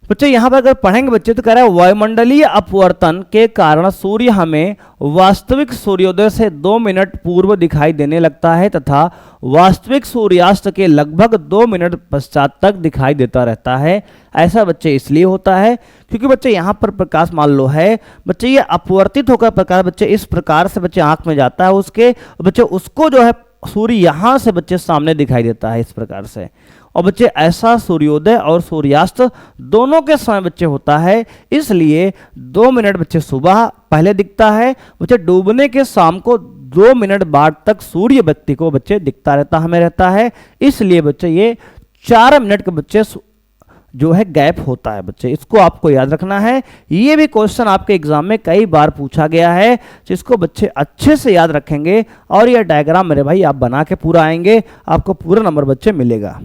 बच्चे यहां पर अगर पढ़ेंगे बच्चे तो कह रहा है वायुमंडलीय अपवर्तन के कारण सूर्य हमें वास्तविक सूर्योदय से 2 मिनट पूर्व दिखाई देने लगता है तथा वास्तविक सूर्यास्त के लगभग 2 मिनट पश्चात तक दिखाई देता रहता है। ऐसा बच्चे इसलिए होता है क्योंकि बच्चे यहाँ पर प्रकाश मान लो है बच्चे, ये अपवर्तित होकर प्रकाश बच्चे इस प्रकार से बच्चे आंख में जाता है उसके, बच्चे उसको जो है सूर्य यहाँ से बच्चे सामने दिखाई देता है इस प्रकार से। और बच्चे ऐसा सूर्योदय और सूर्यास्त दोनों के समय बच्चे होता है, इसलिए 2 मिनट बच्चे सुबह पहले दिखता है, बच्चे डूबने के शाम को 2 मिनट बाद तक सूर्य व्यक्ति को बच्चे दिखता रहता हमें रहता है, इसलिए बच्चे ये 4 मिनट के बच्चे जो है गैप होता है बच्चे, इसको आपको याद रखना है। ये भी क्वेश्चन आपके एग्जाम में कई बार पूछा गया है, जिसको बच्चे अच्छे से याद रखेंगे और ये डायग्राम मेरे भाई आप बना के पूरा आएंगे, आपको पूरा नंबर बच्चे मिलेगा।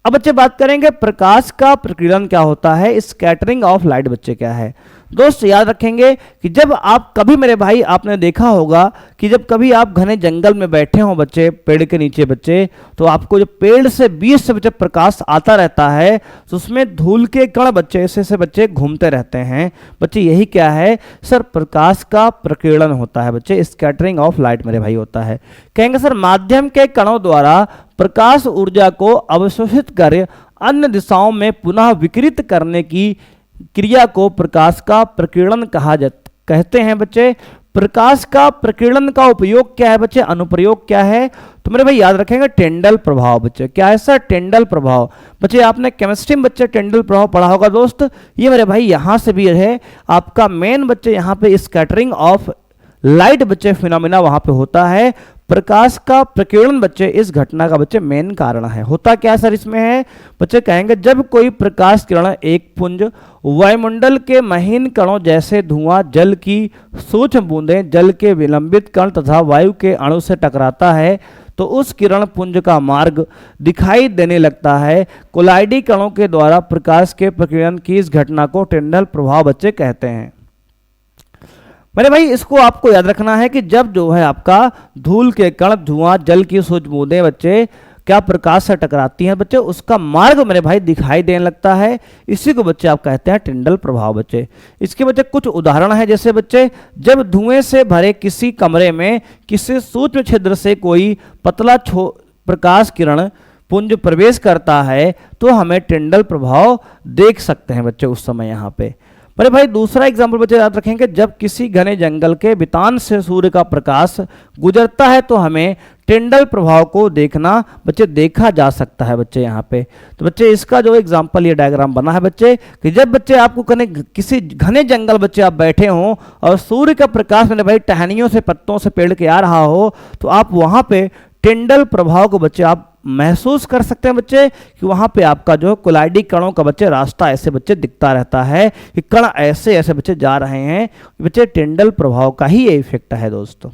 अब बच्चे बात करेंगे प्रकाश का प्रकीर्णन क्या होता है, स्कैटरिंग ऑफ लाइट बच्चे क्या है। दोस्त याद रखेंगे कि जब आप कभी मेरे भाई आपने देखा होगा कि जब कभी आप घने जंगल में बैठे हो बच्चे, पेड़ के नीचे बच्चे, तो आपको जो पेड़ से 20 से बच्चे प्रकाश आता रहता है, तो उसमें धूल के कण बच्चे ऐसे बच्चे घूमते रहते हैं बच्चे, यही क्या है सर, प्रकाश का प्रकीर्णन होता है बच्चे, स्कैटरिंग ऑफ लाइट मेरे भाई होता है। कहेंगे सर माध्यम के कणों द्वारा प्रकाश ऊर्जा को अवशोषित कर अन्य दिशाओं में पुनः विकिरित करने की क्रिया को प्रकाश का प्रकीर्णन कहते हैं बच्चे। प्रकाश का प्रकीर्णन का उपयोग क्या है बच्चे, अनुप्रयोग क्या है, तो मेरे भाई याद रखेंगे टिंडल प्रभाव। बच्चे क्या है सर, टिंडल प्रभाव। बच्चे आपने केमिस्ट्री में बच्चे टिंडल प्रभाव पढ़ा होगा दोस्त। ये मेरे भाई यहां से भी है आपका मेन बच्चे, यहां पे स्कैटरिंग ऑफ लाइट बच्चे फिनोमिना वहां पे होता है। प्रकाश का प्रकीर्णन बच्चे इस घटना का बच्चे मेन कारण है। होता क्या सर इसमें है बच्चे, कहेंगे जब कोई प्रकाश किरण एक पुंज वायुमंडल के महीन कणों जैसे धुआं, जल की सूक्ष्म बूंदें, जल के विलंबित कण तथा वायु के अणु से टकराता है तो उस किरण पुंज का मार्ग दिखाई देने लगता है। कोलाइडी कणों के द्वारा प्रकाश के प्रकीर्णन की इस घटना को टिंडल प्रभाव बच्चे कहते हैं। मेरे भाई इसको आपको याद रखना है कि जब जो है आपका धूल के कण, धुआं, जल की सूक्ष्म बूंदें बच्चे क्या प्रकाश से टकराती हैं बच्चे, उसका मार्ग मेरे भाई दिखाई देने लगता है, इसी को बच्चे आप कहते हैं टिंडल प्रभाव। बच्चे इसके बच्चे कुछ उदाहरण है, जैसे बच्चे जब धुएं से भरे किसी कमरे में किसी सूक्ष्म छिद्र से कोई पतला प्रकाश किरण पुंज प्रवेश करता है तो हमें टिंडल प्रभाव देख सकते हैं बच्चे उस समय यहाँ पे। अरे भाई दूसरा एग्जाम्पल बच्चे याद रखेंगे, जब किसी घने जंगल के बितान से सूर्य का प्रकाश गुजरता है तो हमें टिंडल प्रभाव को देखा जा सकता है बच्चे यहाँ पे। तो बच्चे इसका जो एग्जाम्पल ये डायग्राम बना है बच्चे कि जब बच्चे आपको किसी घने जंगल बच्चे आप बैठे हों और सूर्य का प्रकाश में भाई टहनियों से, पत्तों से पेड़ के आ रहा हो तो आप वहाँ पे टिंडल प्रभाव को बच्चे आप महसूस कर सकते हैं बच्चे कि वहां पे आपका जो कोलाइडी कणों का बच्चे रास्ता ऐसे बच्चे दिखता रहता है कि कण ऐसे ऐसे बच्चे जा रहे हैं। बच्चे टिंडल प्रभाव का ही ये इफेक्ट है दोस्तों।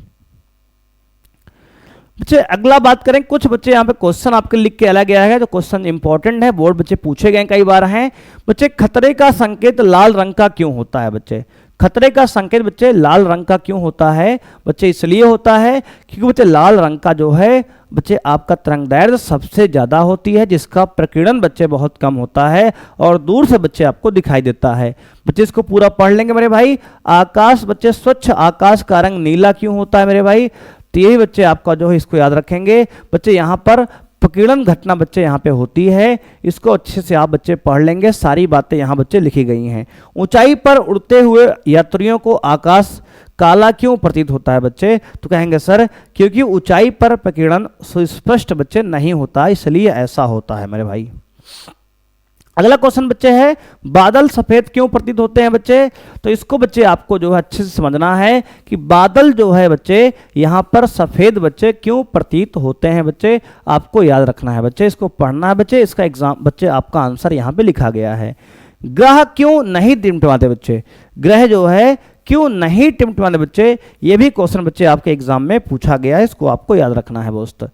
बच्चे अगला बात करें, कुछ बच्चे यहाँ पे क्वेश्चन आपके लिख के अलग गया है, तो क्वेश्चन इंपॉर्टेंट है, बोर्ड बच्चे पूछे गए कई बार हैं। बच्चे खतरे का संकेत लाल रंग का क्यों होता है बच्चे, खतरे का संकेत बच्चे लाल रंग का क्यों होता है बच्चे, इसलिए होता है क्योंकि बच्चे लाल रंग का जो है बच्चे आपका तरंगदैर्घ्य सबसे ज्यादा होती है, जिसका प्रकीर्णन बच्चे बहुत कम होता है और दूर से बच्चे आपको दिखाई देता है। बच्चे इसको पूरा पढ़ लेंगे मेरे भाई। आकाश बच्चे, स्वच्छ आकाश का रंग नीला क्यों होता है मेरे भाई, तो यही बच्चे आपका जो है इसको याद रखेंगे। बच्चे यहाँ पर प्रकीर्णन घटना बच्चे यहाँ पे होती है, इसको अच्छे से आप बच्चे पढ़ लेंगे, सारी बातें यहाँ बच्चे लिखी गई हैं। ऊंचाई पर उड़ते हुए यात्रियों को आकाश काला क्यों प्रतीत होता है बच्चे, तो कहेंगे सर क्योंकि ऊंचाई पर प्रकीर्णन सुस्पष्ट बच्चे नहीं होता, इसलिए ऐसा होता है मेरे भाई। अगला क्वेश्चन बच्चे है, बादल सफेद क्यों प्रतीत होते हैं बच्चे, तो इसको बच्चे आपको जो है अच्छे से समझना है कि बादल जो है बच्चे यहाँ पर सफेद बच्चे क्यों प्रतीत होते हैं बच्चे, आपको याद रखना है बच्चे, इसको पढ़ना है बच्चे। इसका एग्जाम बच्चे आपका आंसर यहाँ पे लिखा गया है। ग्रह क्यों नहीं टिमटिमाते बच्चे, ग्रह जो है क्यों नहीं टिमटिमाते बच्चे, ये भी क्वेश्चन बच्चे आपके एग्जाम में पूछा गया है, इसको आपको याद रखना है दोस्त।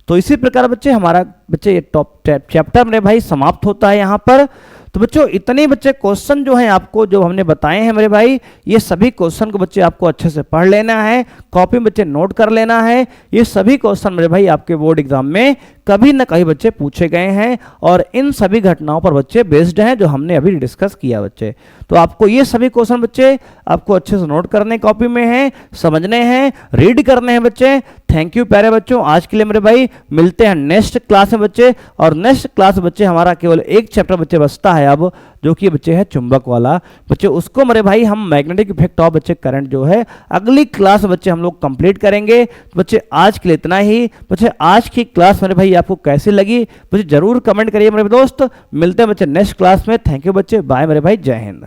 तो इसी प्रकार बच्चे हमारा बच्चे ये टॉप चैप्टर मेरे भाई समाप्त होता है यहाँ पर। तो बच्चों इतने बच्चे क्वेश्चन जो हैं आपको जो हमने बताए हैं मेरे भाई, ये सभी क्वेश्चन को बच्चे आपको अच्छे से पढ़ लेना है, कॉपी में बच्चे नोट कर लेना है। ये सभी क्वेश्चन मेरे भाई आपके बोर्ड एग्जाम में कभी ना कभी बच्चे पूछे गए हैं और इन सभी घटनाओं पर बच्चे बेस्ड हैं जो हमने अभी डिस्कस किया बच्चे। तो आपको ये सभी क्वेश्चन बच्चे आपको अच्छे से नोट करने कॉपी में हैं, समझने हैं, रीड करने हैं बच्चे। थैंक यू प्यारे बच्चों, आज के लिए मेरे भाई मिलते हैं नेक्स्ट क्लास में बच्चे। और नेक्स्ट क्लास बच्चे हमारा केवल एक चैप्टर बच्चे बचता है अब, जो कि बच्चे है चुंबक वाला बच्चे, उसको मेरे भाई हम मैग्नेटिक इफेक्ट ऑफ बच्चे करंट जो है अगली क्लास बच्चे हम लोग कंप्लीट करेंगे। तो बच्चे आज के लिए इतना ही बच्चे। आज की क्लास मेरे भाई आपको कैसी लगी बच्चे जरूर कमेंट करिए मेरे दोस्त। मिलते हैं बच्चे नेक्स्ट क्लास में। थैंक यू बच्चे, बाय मेरे भाई, जय हिंद।